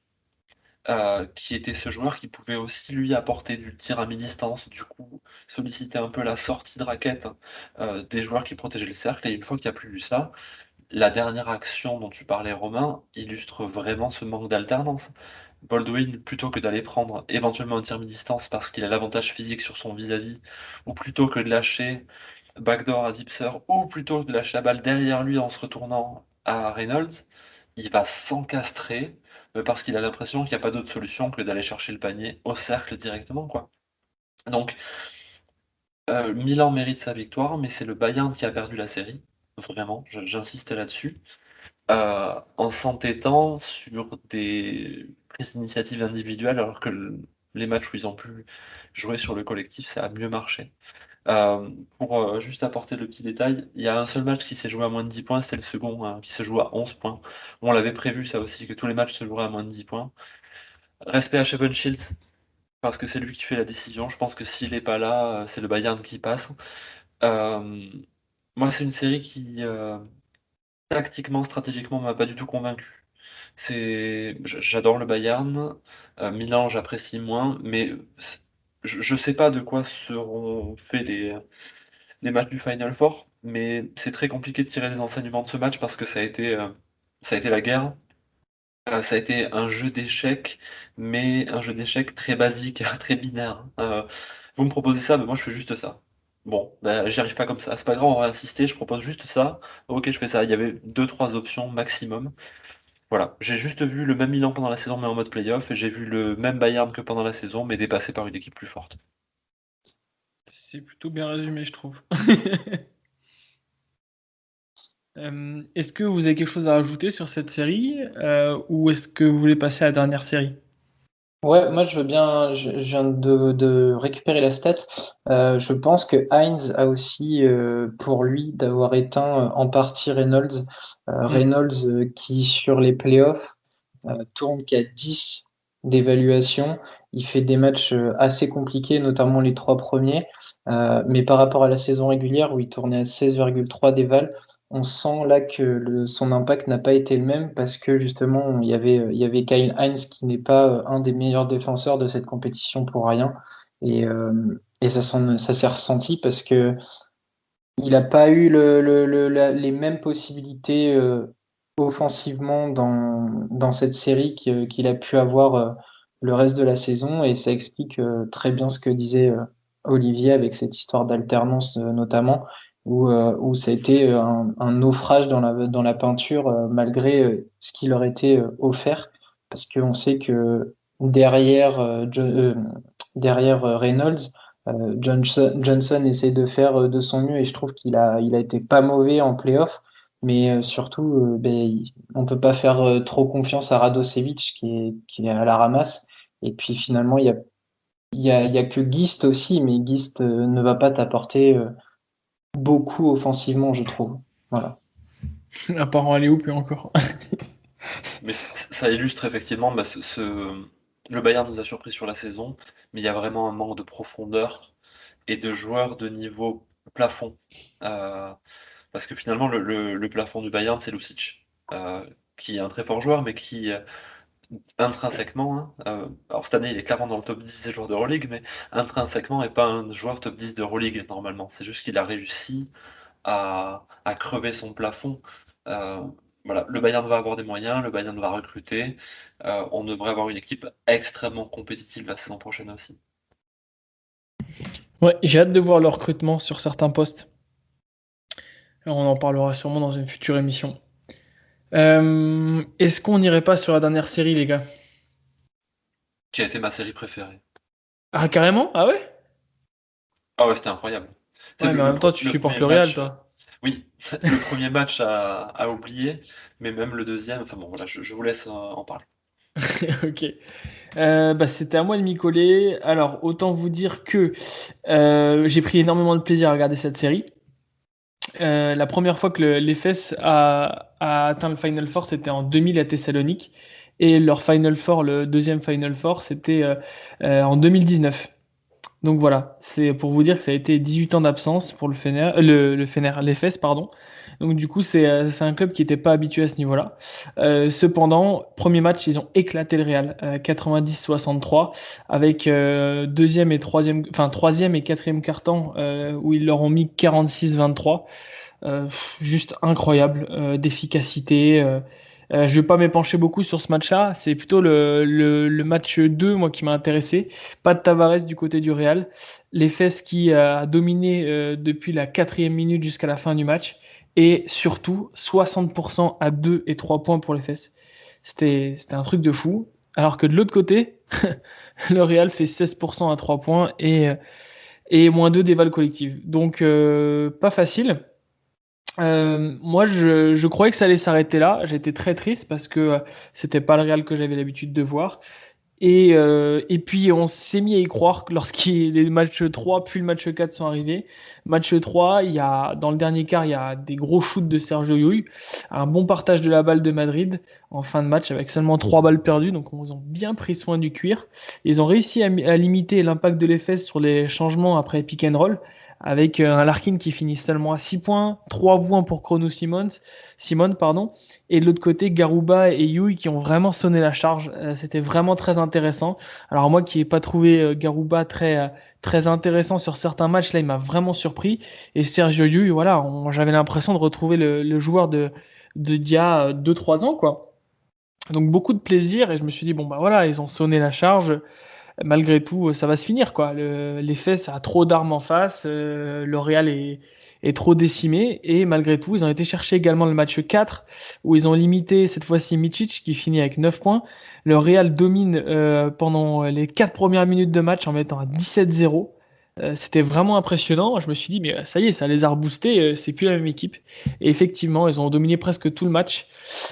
qui était ce joueur qui pouvait aussi lui apporter du tir à mi-distance, du coup solliciter un peu la sortie de raquette des joueurs qui protégeaient le cercle. Et une fois qu'il n'y a plus eu ça, la dernière action dont tu parlais, Romain, illustre vraiment ce manque d'alternance. Baldwin, plutôt que d'aller prendre éventuellement un tir mi-distance parce qu'il a l'avantage physique sur son vis-à-vis, ou plutôt que de lâcher backdoor à Zipser, ou plutôt que de lâcher la balle derrière lui en se retournant à Reynolds, il va s'encastrer parce qu'il a l'impression qu'il n'y a pas d'autre solution que d'aller chercher le panier au cercle directement, quoi. Donc, Milan mérite sa victoire, mais c'est le Bayern qui a perdu la série. Vraiment, j'insiste là-dessus. En s'entêtant sur des prises d'initiative individuelles, alors que les matchs où ils ont pu jouer sur le collectif, ça a mieux marché. Pour juste apporter le petit détail, il y a un seul match qui s'est joué à moins de 10 points, c'était le second, hein, qui se joue à 11 points. On l'avait prévu ça aussi, que tous les matchs se joueraient à moins de 10 points. Respect à Shevon Shields, parce que c'est lui qui fait la décision. Je pense que s'il n'est pas là, c'est le Bayern qui passe. Euh, Moi, c'est une série qui, tactiquement, stratégiquement, m'a pas du tout convaincu. J'adore le Bayern. Milan, j'apprécie moins, mais je sais pas de quoi seront faits les matchs du Final Four, mais c'est très compliqué de tirer des enseignements de ce match parce que ça a été la guerre. Ça a été un jeu d'échecs, mais un jeu d'échecs très basique, très binaire. Vous me proposez ça, mais moi je fais juste ça. Bon, bah, j'y arrive pas comme ça. C'est pas grave, on va insister, je propose juste ça. Ok, je fais ça. Il y avait deux, trois options maximum. Voilà, j'ai juste vu le même Milan pendant la saison, mais en mode playoff, et j'ai vu le même Bayern que pendant la saison, mais dépassé par une équipe plus forte. C'est plutôt bien résumé, je trouve. Est-ce que vous avez quelque chose à rajouter sur cette série ou est-ce que vous voulez passer à la dernière série? Ouais, moi je veux bien, je viens de récupérer la stat. Je pense que Heinz a aussi pour lui d'avoir éteint en partie Reynolds. Hmm. Reynolds qui sur les playoffs tourne qu'à 10 d'évaluation. Il fait des matchs assez compliqués, notamment les trois premiers. Mais par rapport à la saison régulière où il tournait à 16,3 d'éval, on sent là que son impact n'a pas été le même parce que justement, il y avait Kyle Hines qui n'est pas un des meilleurs défenseur de cette compétition pour rien. Et ça s'est ressenti parce que il n'a pas eu les mêmes possibilités offensivement dans cette série qu'il a pu avoir le reste de la saison. Et ça explique très bien ce que disait Olivier avec cette histoire d'alternance notamment, où ça a été un naufrage dans la peinture malgré ce qui leur était offert. Parce qu'on sait que derrière, derrière Reynolds, Johnson essaie de faire de son mieux et je trouve il a été pas mauvais en playoff, mais surtout, on peut pas faire trop confiance à Radosevic qui est à la ramasse. Et puis finalement, il y a que Gist aussi, mais Gist ne va pas t'apporter beaucoup offensivement, je trouve. Voilà. À part en aller-où, puis encore. Mais ça illustre effectivement le Bayern nous a surpris sur la saison, mais il y a vraiment un manque de profondeur et de joueurs de niveau plafond. Euh, Parce que finalement, le plafond du Bayern, c'est Lucic, qui est un très fort joueur, mais qui, intrinsèquement, hein, alors cette année, il est clairement dans le top 10 des joueurs de Euroleague, mais intrinsèquement, n'est pas un joueur top 10 de Euroleague normalement. C'est juste qu'il a réussi à crever son plafond. Euh, voilà, le Bayern va avoir des moyens, le Bayern va recruter. On devrait avoir une équipe extrêmement compétitive la saison prochaine aussi. Ouais, j'ai hâte de voir le recrutement sur certains postes. On en parlera sûrement dans une future émission. Est-ce qu'on n'irait pas sur la dernière série, les gars? Qui a été ma série préférée. Ah, carrément? Ah ouais? Ah ouais, c'était incroyable. C'est Ouais, mais en même temps, tu le supportes premier le Real, match, toi. oui, le premier match à oublier, mais même le deuxième, enfin bon, voilà, je vous laisse en parler. Ok. Bah, c'était à moi de m'y coller. Alors, autant vous dire que j'ai pris énormément de plaisir à regarder cette série. La première fois que l'Efes a atteint le Final Four, c'était en 2000 à Thessalonique. Et leur Final Four, le deuxième Final Four, c'était en 2019. Donc voilà, c'est pour vous dire que ça a été 18 ans d'absence pour le Fener, l'Efes, pardon. Donc du coup, c'est un club qui n'était pas habitué à ce niveau-là. Cependant, premier match, ils ont éclaté le Real, 90-63, avec troisième et quatrième quart-temps où ils leur ont mis 46-23. Juste incroyable d'efficacité. Je vais pas m'épancher beaucoup sur ce match-là. C'est plutôt le match 2 moi, qui m'a intéressé. Pas de Tavares du côté du Real. Les Fesses qui a dominé depuis la quatrième minute jusqu'à la fin du match. Et surtout, 60% à 2 et 3 points pour les Fesses. C'était un truc de fou. Alors que de l'autre côté, le Real fait 16% à 3 points et moins 2 d'éval collective. Donc, pas facile. Moi, je croyais que ça allait s'arrêter là. J'étais très triste parce que c'était pas le Real que j'avais l'habitude de voir. Et puis on s'est mis à y croire les matchs 3 puis le match 4 sont arrivés. Match 3, dans le dernier quart, il y a des gros shoots de Sergio Llull, un bon partage de la balle de Madrid en fin de match avec seulement 3 balles perdues, donc ils ont bien pris soin du cuir. Ils ont réussi à limiter l'impact de l'effet sur les changements après pick and roll, avec un Larkin qui finit seulement à 6 points, 3 points pour Simone, pardon. Et de l'autre côté, Garouba et Yui qui ont vraiment sonné la charge. C'était vraiment très intéressant. Alors moi qui n'ai pas trouvé Garouba très intéressant sur certains matchs, là il m'a vraiment surpris. Et Sergio Yui, voilà, j'avais l'impression de retrouver le joueur d'il y a 2-3 ans, quoi. Donc beaucoup de plaisir et je me suis dit, bon bah voilà, ils ont sonné la charge. Malgré tout, ça va se finir, quoi. L'effet, ça a trop d'armes en face. Le Real est trop décimé. Et malgré tout, ils ont été chercher également le match 4, où ils ont limité cette fois-ci Micic, qui finit avec 9 points. Le Real domine pendant les 4 premières minutes de match en mettant à 17-0. C'était vraiment impressionnant. Je me suis dit, mais ça y est, ça les a reboostés. C'est plus la même équipe. Et effectivement, ils ont dominé presque tout le match.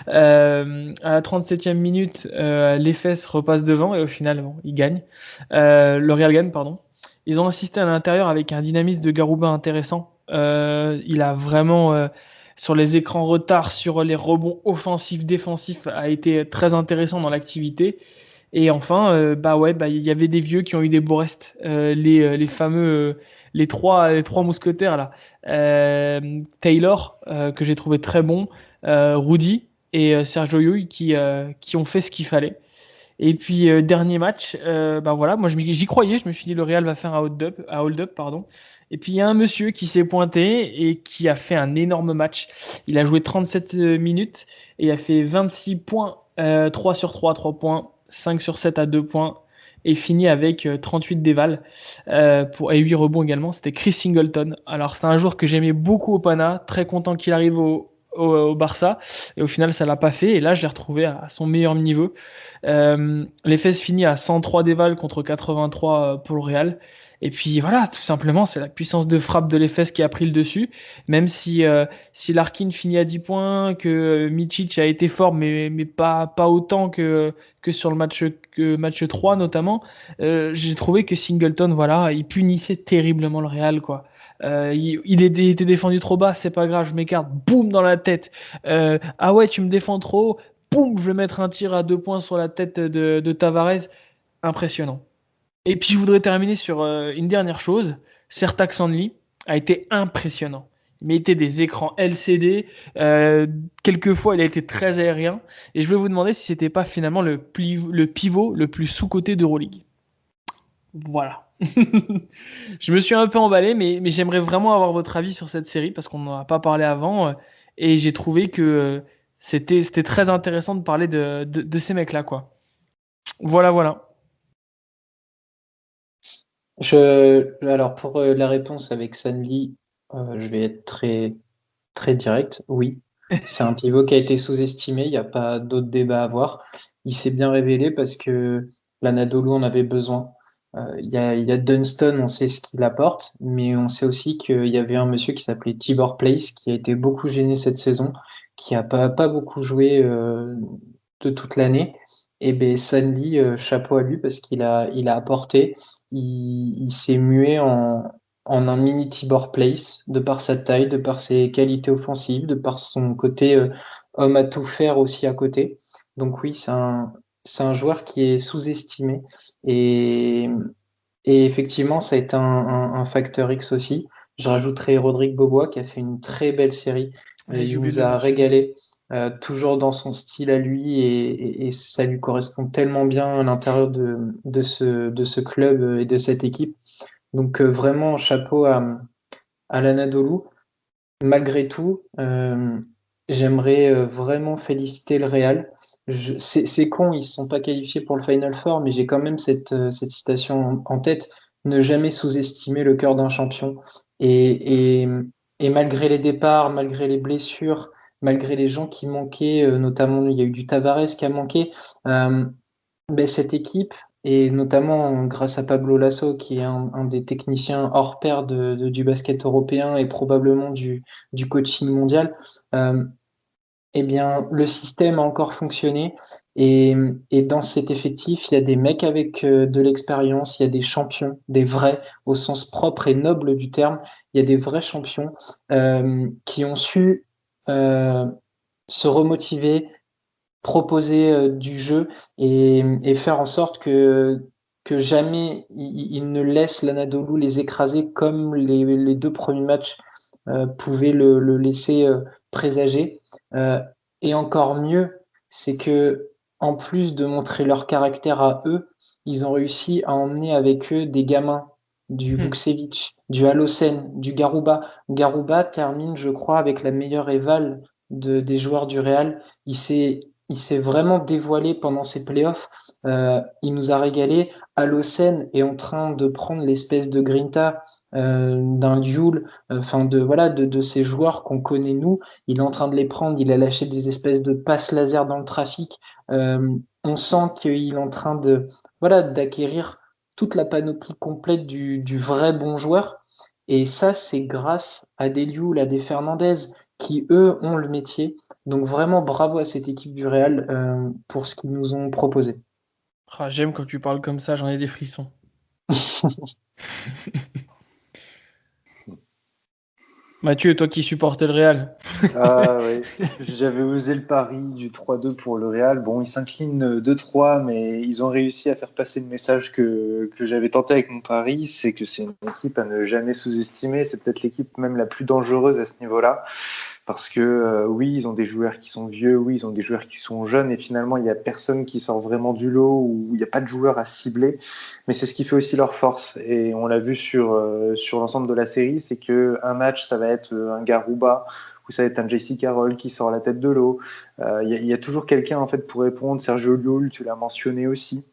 À la 37e minute, les Fesses repassent devant et au final, bon, ils gagnent. Le Real gagne, pardon. Ils ont assisté à l'intérieur avec un dynamisme de Garouba intéressant. Il a vraiment, sur les écrans retard, sur les rebonds offensifs, défensifs, a été très intéressant dans l'activité. Et enfin, il y avait des vieux qui ont eu des beaux restes. Les fameux, les trois mousquetaires là. Taylor, que j'ai trouvé très bon. Rudy et Sergio Llull qui ont fait ce qu'il fallait. Et puis dernier match, voilà, moi j'y croyais, je me suis dit le Real va faire un hold-up, pardon. Et puis il y a un monsieur qui s'est pointé et qui a fait un énorme match. Il a joué 37 minutes et il a fait 26 points, 3 sur 3 à 3 points, 5 sur 7 à 2 points et fini avec 38 dévals et 8 rebonds également. C'était Chris Singleton. Alors c'est un joueur que j'aimais beaucoup au Pana, très content qu'il arrive au Barça et au final ça l'a pas fait et là je l'ai retrouvé à son meilleur niveau. Les Fesses finit à 103 dévals contre 83 pour le Real. Et puis voilà, tout simplement, c'est la puissance de frappe de l'EFES qui a pris le dessus. Même si Larkin finit à 10 points, que Micic a été fort, mais pas autant que sur le match 3 notamment, j'ai trouvé que Singleton, voilà, il punissait terriblement le Real, quoi. Il était défendu trop bas, c'est pas grave, je m'écarte, boum dans la tête. Ah ouais, tu me défends trop, boum, je vais mettre un tir à 2 points sur la tête de Tavares. Impressionnant. Et puis je voudrais terminer sur une dernière chose. Sertac Sandli a été impressionnant. Il mettait des écrans LCD. Quelquefois, il a été très aérien. Et je vais vous demander si c'était pas finalement le pivot le plus sous-coté d'Euroleague. Voilà. Je me suis un peu emballé, mais j'aimerais vraiment avoir votre avis sur cette série parce qu'on n'en a pas parlé avant. Et j'ai trouvé que c'était très intéressant de parler de ces mecs-là, quoi. Voilà, voilà. Alors pour la réponse avec Sanli, je vais être très, très direct. Oui, c'est un pivot qui a été sous-estimé. Il n'y a pas d'autre débat à avoir. Il s'est bien révélé parce que l'Anadolu en avait besoin. Il y a Dunston, on sait ce qu'il apporte, mais on sait aussi qu'il y avait un monsieur qui s'appelait Tibor Place qui a été beaucoup gêné cette saison, qui a pas beaucoup joué de toute l'année. Et ben Sanli, chapeau à lui parce qu'il a apporté. Il s'est mué en un mini Tibor Place, de par sa taille, de par ses qualités offensives, de par son côté homme à tout faire aussi à côté. Donc oui, c'est un joueur qui est sous-estimé. Et, et effectivement, ça a été un facteur X aussi. Je rajouterai Rodrigue Bobois qui a fait une très belle série. Ouais, j'ai Il oublié nous de le a mentionner. régalé, toujours dans son style à lui, et ça lui correspond tellement bien à l'intérieur de ce club et de cette équipe. Donc vraiment, chapeau à l'Anadolu. Malgré tout, j'aimerais vraiment féliciter le Real. C'est con, ils ne se sont pas qualifiés pour le Final Four, mais j'ai quand même cette citation en tête. Ne jamais sous-estimer le cœur d'un champion. Et, et, et malgré les départs, malgré les blessures, malgré les gens qui manquaient, notamment il y a eu du Tavares qui a manqué, euh, ben, cette équipe, et notamment grâce à Pablo Lasso, qui est un des techniciens hors pair du basket européen et probablement du coaching mondial, euh, eh bien, le système a encore fonctionné et, et dans cet effectif, il y a des mecs avec de l'expérience, il y a des champions, des vrais, au sens propre et noble du terme. Il y a des vrais champions qui ont su euh, se remotiver, proposer du jeu et faire en sorte que jamais ils ne laissent l'Anadolu les écraser comme les deux premiers matchs pouvaient le laisser présager. Euh, et encore mieux, c'est que en plus de montrer leur caractère à eux, ils ont réussi à emmener avec eux des gamins, du Hmm. Vukcevic, du Halosen, du Garouba. Garouba termine, je crois, avec la meilleure éval des joueurs du Real. Il s'est vraiment dévoilé pendant ces playoffs. Il nous a régalé. Halosen est en train de prendre l'espèce de grinta d'un Yule, enfin de ces joueurs qu'on connaît nous. Il est en train de les prendre. Il a lâché des espèces de passes laser dans le trafic. On sent qu'il est en train de d'acquérir toute la panoplie complète du vrai bon joueur. Et ça, c'est grâce à des Yule, à des Fernandez qui eux ont le métier. Donc vraiment bravo à cette équipe du Real pour ce qu'ils nous ont proposé. Ah, j'aime quand tu parles comme ça, j'en ai des frissons. Mathieu, toi qui supportais le Real. Ah oui, j'avais osé le pari du 3-2 pour le Real. Bon, ils s'inclinent 2-3, mais ils ont réussi à faire passer le message que j'avais tenté avec mon pari, c'est que c'est une équipe à ne jamais sous-estimer. C'est peut-être l'équipe même la plus dangereuse à ce niveau-là. Parce que oui, ils ont des joueurs qui sont vieux, oui, ils ont des joueurs qui sont jeunes, et finalement, il n'y a personne qui sort vraiment du lot, ou il n'y a pas de joueur à cibler. Mais c'est ce qui fait aussi leur force. Et on l'a vu sur l'ensemble de la série, c'est qu'un match, ça va être un Garouba, ou ça va être un JC Carroll qui sort la tête de l'eau. Il y a toujours quelqu'un en fait pour répondre. Sergio Llull, tu l'as mentionné aussi.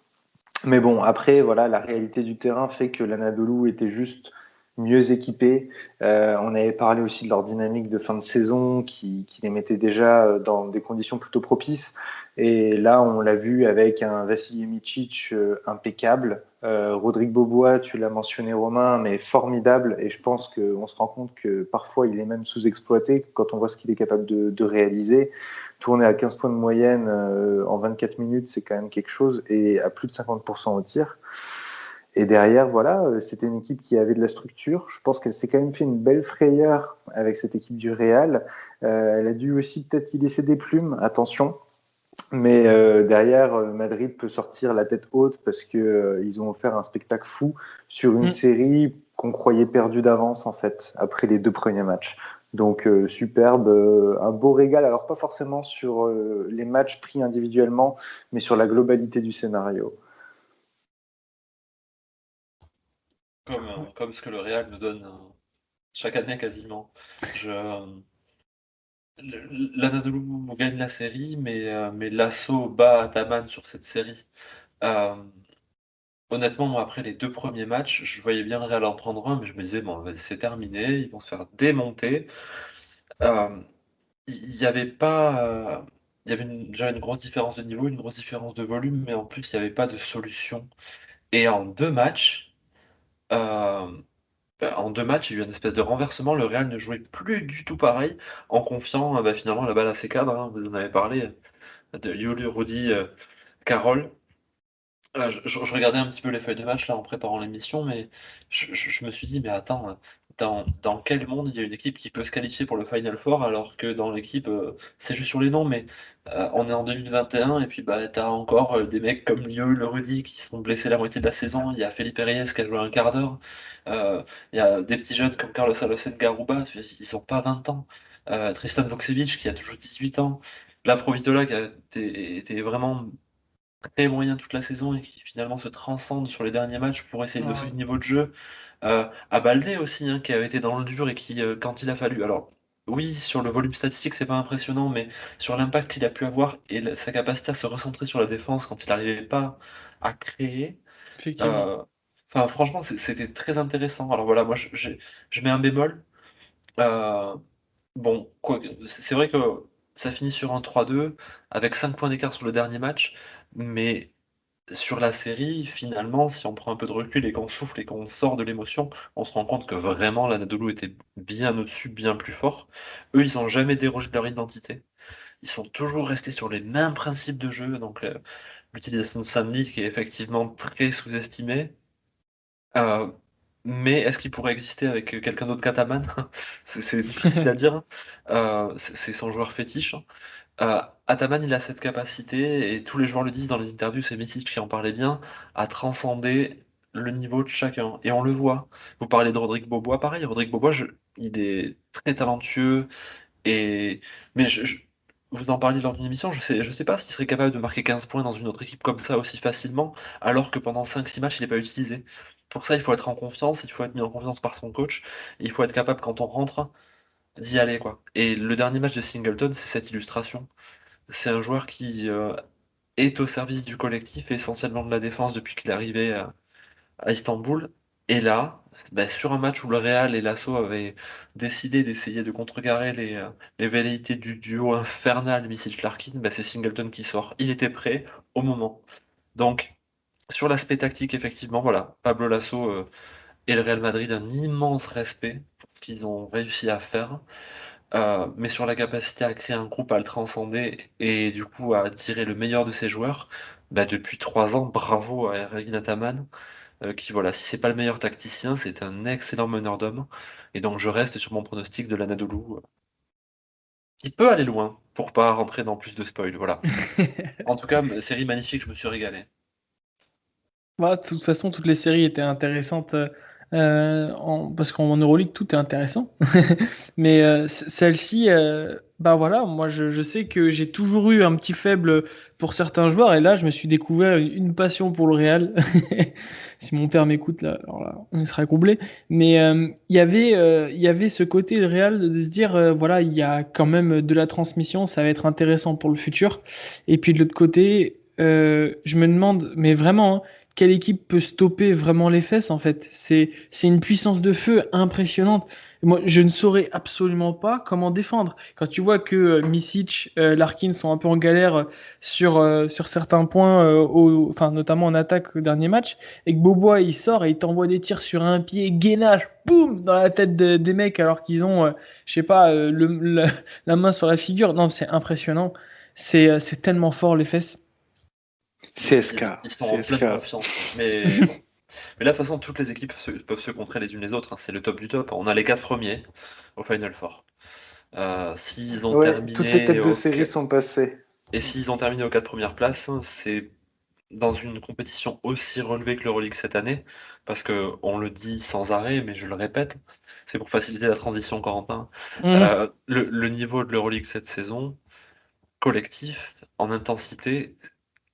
Mais bon, après, voilà, la réalité du terrain fait que l'Anadolu était juste mieux équipé. On avait parlé aussi de leur dynamique de fin de saison qui les mettait déjà dans des conditions plutôt propices. Et là, on l'a vu avec un Vassili Micic impeccable. Rodrigue Bobois, tu l'as mentionné Romain, mais formidable. Et je pense qu'on se rend compte que parfois il est même sous-exploité quand on voit ce qu'il est capable de réaliser. Tourner à 15 points de moyenne en 24 minutes, c'est quand même quelque chose, et à plus de 50% au tir. Et derrière, voilà, c'était une équipe qui avait de la structure. Je pense qu'elle s'est quand même fait une belle frayeur avec cette équipe du Real. Elle a dû aussi peut-être y laisser des plumes, attention. Mais derrière, Madrid peut sortir la tête haute parce que ils ont offert un spectacle fou sur une série qu'on croyait perdue d'avance en fait après les deux premiers matchs. Donc superbe, un beau régal. Alors pas forcément sur les matchs pris individuellement, mais sur la globalité du scénario. Comme ce que le Real nous donne chaque année quasiment. Je, L'Anadolu gagne la série, mais l'assaut bat Ataman sur cette série. Euh, Honnêtement, moi, après les deux premiers matchs, je voyais bien le Real en prendre un, mais je me disais, bon, vas-y, c'est terminé, ils vont se faire démonter. Euh, Il y avait pas. Il y avait déjà une grosse différence de niveau, une grosse différence de volume, mais en plus, il n'y avait pas de solution. Et euh, en deux matchs, il y a eu une espèce de renversement. Le Real ne jouait plus du tout pareil, en confiant finalement la balle à ses cadres, hein. Vous en avez parlé, de Yuli, Rudy, Carroll. Je regardais un petit peu les feuilles de match là en préparant l'émission, mais je me suis dit, mais attends, dans quel monde il y a une équipe qui peut se qualifier pour le Final Four alors que dans l'équipe, c'est juste sur les noms, mais on est en 2021 et puis bah, t'as encore des mecs comme Lio, le Rudy qui sont blessés la moitié de la saison, il y a Felipe Reyes qui a joué un quart d'heure, il y a des petits jeunes comme Carlos Alocen Garuba, ils ont pas 20 ans, Tristan Vukcevic qui a toujours 18 ans, la Provitola qui a été vraiment très moyen toute la saison et qui finalement se transcende sur les derniers matchs pour essayer de Ah hausser oui. le niveau de jeu. À Baldé aussi, hein, qui avait été dans le dur et qui, quand il a fallu. Alors, oui, sur le volume statistique, c'est pas impressionnant, mais sur l'impact qu'il a pu avoir et sa capacité à se recentrer sur la défense quand il n'arrivait pas à créer. Effectivement. euh, Enfin, franchement, c'était très intéressant. Alors voilà, moi, je mets un bémol. Euh, Bon, c'est vrai que ça finit sur un 3-2 avec 5 points d'écart sur le dernier match, mais sur la série, finalement, si on prend un peu de recul et qu'on souffle et qu'on sort de l'émotion, on se rend compte que vraiment l'Anadolu était bien au-dessus, bien plus fort. Eux, ils n'ont jamais dérogé de leur identité. ils sont toujours restés sur les mêmes principes de jeu, donc l'utilisation de Sandy qui est effectivement très sous-estimée. Euh, mais est-ce qu'il pourrait exister avec quelqu'un d'autre qu'Ataman? C'est difficile à dire, hein. C'est son joueur fétiche, hein. Ataman, il a cette capacité, et tous les joueurs le disent dans les interviews, c'est Micic qui en parlait bien, à transcender le niveau de chacun. Et on le voit. Vous parlez de Rodrigue Bobois, pareil. Rodrigue Bobois, il est très talentueux. Et... Mais vous en parliez lors d'une émission, je sais pas s'il serait capable de marquer 15 points dans une autre équipe comme ça aussi facilement, alors que pendant 5-6 matchs, il n'est pas utilisé. Pour ça, il faut être en confiance, il faut être mis en confiance par son coach, et il faut être capable, quand on rentre, d'y aller, quoi. Et le dernier match de Singleton, c'est cette illustration. C'est un joueur qui est au service du collectif et essentiellement de la défense depuis qu'il est arrivé à Istanbul. Et là, bah, sur un match où le Real et l'Asso avaient décidé d'essayer de contrecarrer les velléités du duo infernal Micic-Larkin, bah, c'est Singleton qui sort. Il était prêt au moment. Donc, sur l'aspect tactique, effectivement, voilà, Pablo Lasso et le Real Madrid, un immense respect pour ce qu'ils ont réussi à faire. Mais sur la capacité à créer un groupe, à le transcender et du coup à tirer le meilleur de ses joueurs, bah, depuis 3 ans, bravo à Ergin Ataman, qui voilà, si c'est pas le meilleur tacticien, c'est un excellent meneur d'hommes. Et donc je reste sur mon pronostic de l'Anadolu, qui peut aller loin, pour pas rentrer dans plus de spoil, voilà. En tout cas, série magnifique, je me suis régalé. Bah, de toute façon, toutes les séries étaient intéressantes parce qu'en Euroleague, tout est intéressant. Mais celle-ci, bah voilà, moi je sais que j'ai toujours eu un petit faible pour certains joueurs et là, je me suis découvert une passion pour le Real. Si mon père m'écoute, là, alors là, on sera comblé. Mais il y avait ce côté le Real de se dire, voilà, il y a quand même de la transmission, ça va être intéressant pour le futur. Et puis de l'autre côté, je me demande, mais vraiment, hein, quelle équipe peut stopper vraiment les fesses en fait? C'est une puissance de feu impressionnante. Moi, je ne saurais absolument pas comment défendre. Quand tu vois que Micic, Larkin sont un peu en galère sur certains points, enfin, notamment en attaque au dernier match, et que Bobois il sort et il t'envoie des tirs sur un pied, gainage, boum, dans la tête des mecs alors qu'ils ont, je sais pas, la main sur la figure. Non, c'est impressionnant. C'est tellement fort les fesses. CSK. Ils sont en pleine CSK. confiance. Mais bon. Mais là, de toute façon, toutes les équipes peuvent se contrer les unes les autres, hein. C'est le top du top. On a les 4 premiers au Final Four. S'ils ont Ouais, toutes les terminé têtes de série sont passées. Et s'ils ont terminé aux 4 premières places, c'est dans une compétition aussi relevée que l'Euroleague cette année, parce que on le dit sans arrêt, mais je le répète, c'est pour faciliter la transition, Corentin. Mhm. Le niveau de l'Euroleague cette saison, collectif, en intensité,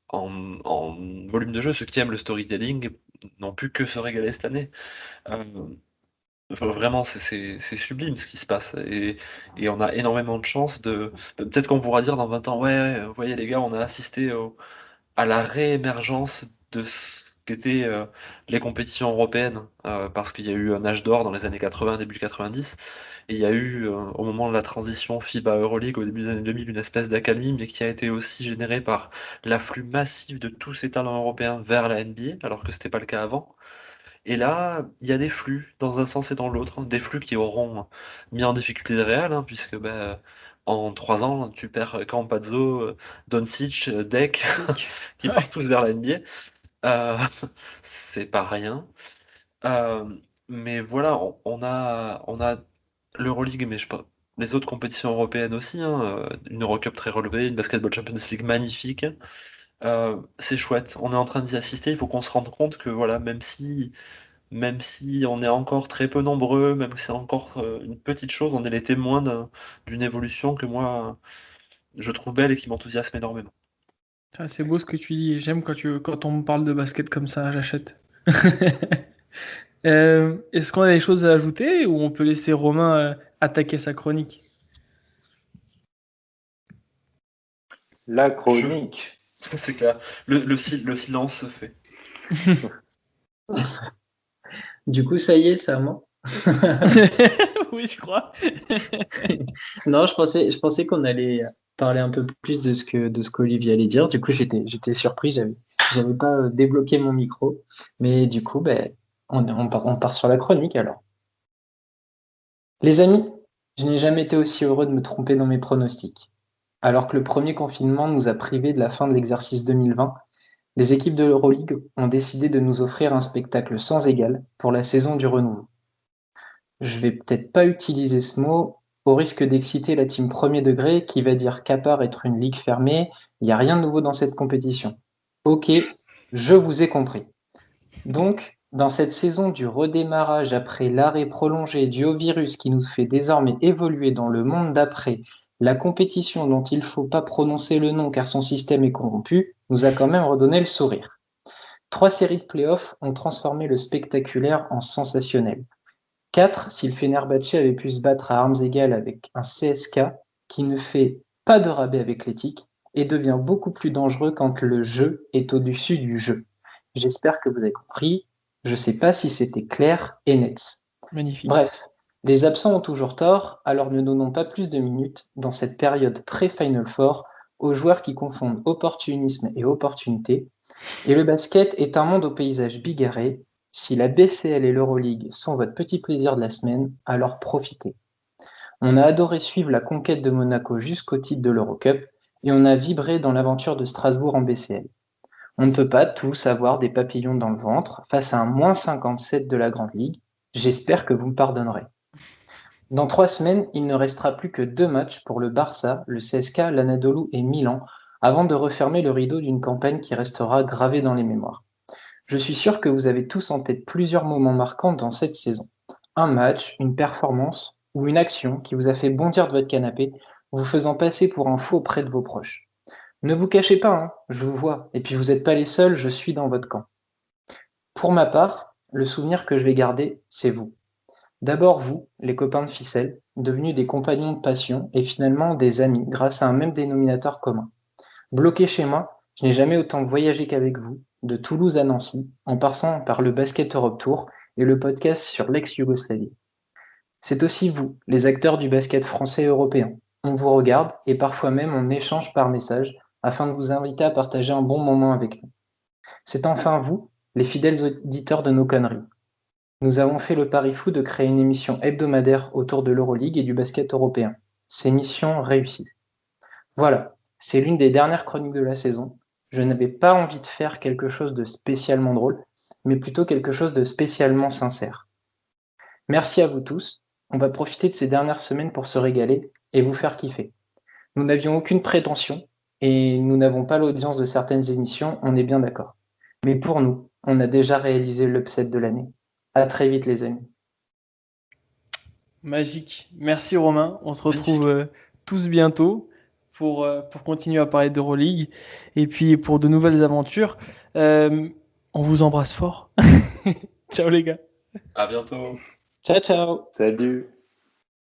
en volume de jeu, ceux qui aiment le storytelling n'ont pu que se régaler cette année. Euh, Vraiment, c'est sublime ce qui se passe. Et on a énormément de chance de. Peut-être qu'on pourra dire dans 20 ans, ouais, vous voyez les gars, on a assisté à la réémergence de ce qu'étaient les compétitions européennes, parce qu'il y a eu un âge d'or dans les années 80, début 90, et il y a eu, au moment de la transition FIBA Euroleague au début des années 2000, une espèce d'accalmie, mais qui a été aussi générée par l'afflux massif de tous ces talents européens vers la NBA, alors que c'était pas le cas avant. Et là, il y a des flux dans un sens et dans l'autre, hein, des flux qui auront mis en difficulté le Real, hein, puisque bah, en 3 ans, tu perds Campazzo, Doncic, Deck, qui Ouais. partent tous vers la NBA. Euh, c'est pas rien. Euh, mais voilà, on a l'Euroleague, mais je pense les autres compétitions européennes aussi, hein, une Eurocup très relevée, une Basketball Champions League magnifique. C'est chouette, on est en train d'y assister, il faut qu'on se rende compte que voilà, même si on est encore très peu nombreux, même si c'est encore une petite chose, on est les témoins d'une évolution que moi je trouve belle et qui m'enthousiasme énormément. Ah, c'est beau ce que tu dis. J'aime quand on me parle de basket comme ça, j'achète. Est-ce qu'on a des choses à ajouter ou on peut laisser Romain attaquer sa chronique? La Je... chronique. C'est clair. Le silence se fait. Du coup, ça y est, c'est à moi. Oui, je crois. Non, je pensais qu'on allait parler un peu plus de ce qu'Olivier allait dire. Du coup, j'étais surpris. J'avais pas débloqué mon micro. Mais du coup, ben, on part sur la chronique alors. Les amis, je n'ai jamais été aussi heureux de me tromper dans mes pronostics. Alors que le premier confinement nous a privés de la fin de l'exercice 2020, les équipes de l'Euroleague ont décidé de nous offrir un spectacle sans égal pour la saison du renouveau. Je vais peut-être pas utiliser ce mot au risque d'exciter la team premier degré qui va dire qu'à part être une ligue fermée, il n'y a rien de nouveau dans cette compétition. Ok, je vous ai compris. Donc, dans cette saison du redémarrage après l'arrêt prolongé dû au virus qui nous fait désormais évoluer dans le monde d'après, la compétition dont il ne faut pas prononcer le nom car son système est corrompu, nous a quand même redonné le sourire. 3 séries de playoffs ont transformé le spectaculaire en sensationnel. 4 si le Fenerbahçe avait pu se battre à armes égales avec un CSK qui ne fait pas de rabais avec l'éthique et devient beaucoup plus dangereux quand le jeu est au-dessus du jeu. J'espère que vous avez compris. Je ne sais pas si c'était clair et net. Magnifique. Bref, les absents ont toujours tort, alors ne donnons pas plus de minutes dans cette période pré-Final Four aux joueurs qui confondent opportunisme et opportunité. Et le basket est un monde au paysage bigarré. Si la BCL et l'Euroleague sont votre petit plaisir de la semaine, alors profitez. On a adoré suivre la conquête de Monaco jusqu'au titre de l'Eurocup et on a vibré dans l'aventure de Strasbourg en BCL. On ne peut pas tous avoir des papillons dans le ventre face à un moins 57 de la Grande Ligue. J'espère que vous me pardonnerez. Dans 3 semaines, il ne restera plus que 2 matchs pour le Barça, le CSK, l'Anadolu et Milan avant de refermer le rideau d'une campagne qui restera gravée dans les mémoires. Je suis sûr que vous avez tous en tête plusieurs moments marquants dans cette saison. Un match, une performance ou une action qui vous a fait bondir de votre canapé, vous faisant passer pour un fou auprès de vos proches. Ne vous cachez pas, hein, je vous vois, et puis vous n'êtes pas les seuls, je suis dans votre camp. Pour ma part, le souvenir que je vais garder, c'est vous. D'abord vous, les copains de ficelle, devenus des compagnons de passion et finalement des amis grâce à un même dénominateur commun. Bloqué chez moi, je n'ai jamais autant voyagé qu'avec vous, de Toulouse à Nancy, en passant par le Basket Europe Tour et le podcast sur l'ex-Yougoslavie. C'est aussi vous, les acteurs du basket français et européen. On vous regarde et parfois même on échange par message afin de vous inviter à partager un bon moment avec nous. C'est enfin vous, les fidèles auditeurs de nos conneries. Nous avons fait le pari fou de créer une émission hebdomadaire autour de l'Euroleague et du basket européen. C'est mission réussie. Voilà, c'est l'une des dernières chroniques de la saison. Je n'avais pas envie de faire quelque chose de spécialement drôle, mais plutôt quelque chose de spécialement sincère. Merci à vous tous. On va profiter de ces dernières semaines pour se régaler et vous faire kiffer. Nous n'avions aucune prétention et nous n'avons pas l'audience de certaines émissions, on est bien d'accord. Mais pour nous, on a déjà réalisé l'upset de l'année. À très vite les amis. Magique. Merci Romain. On se retrouve tous bientôt pour continuer à parler d'Euroleague et puis pour de nouvelles aventures. On vous embrasse fort. Ciao les gars. À bientôt. Ciao ciao. Salut.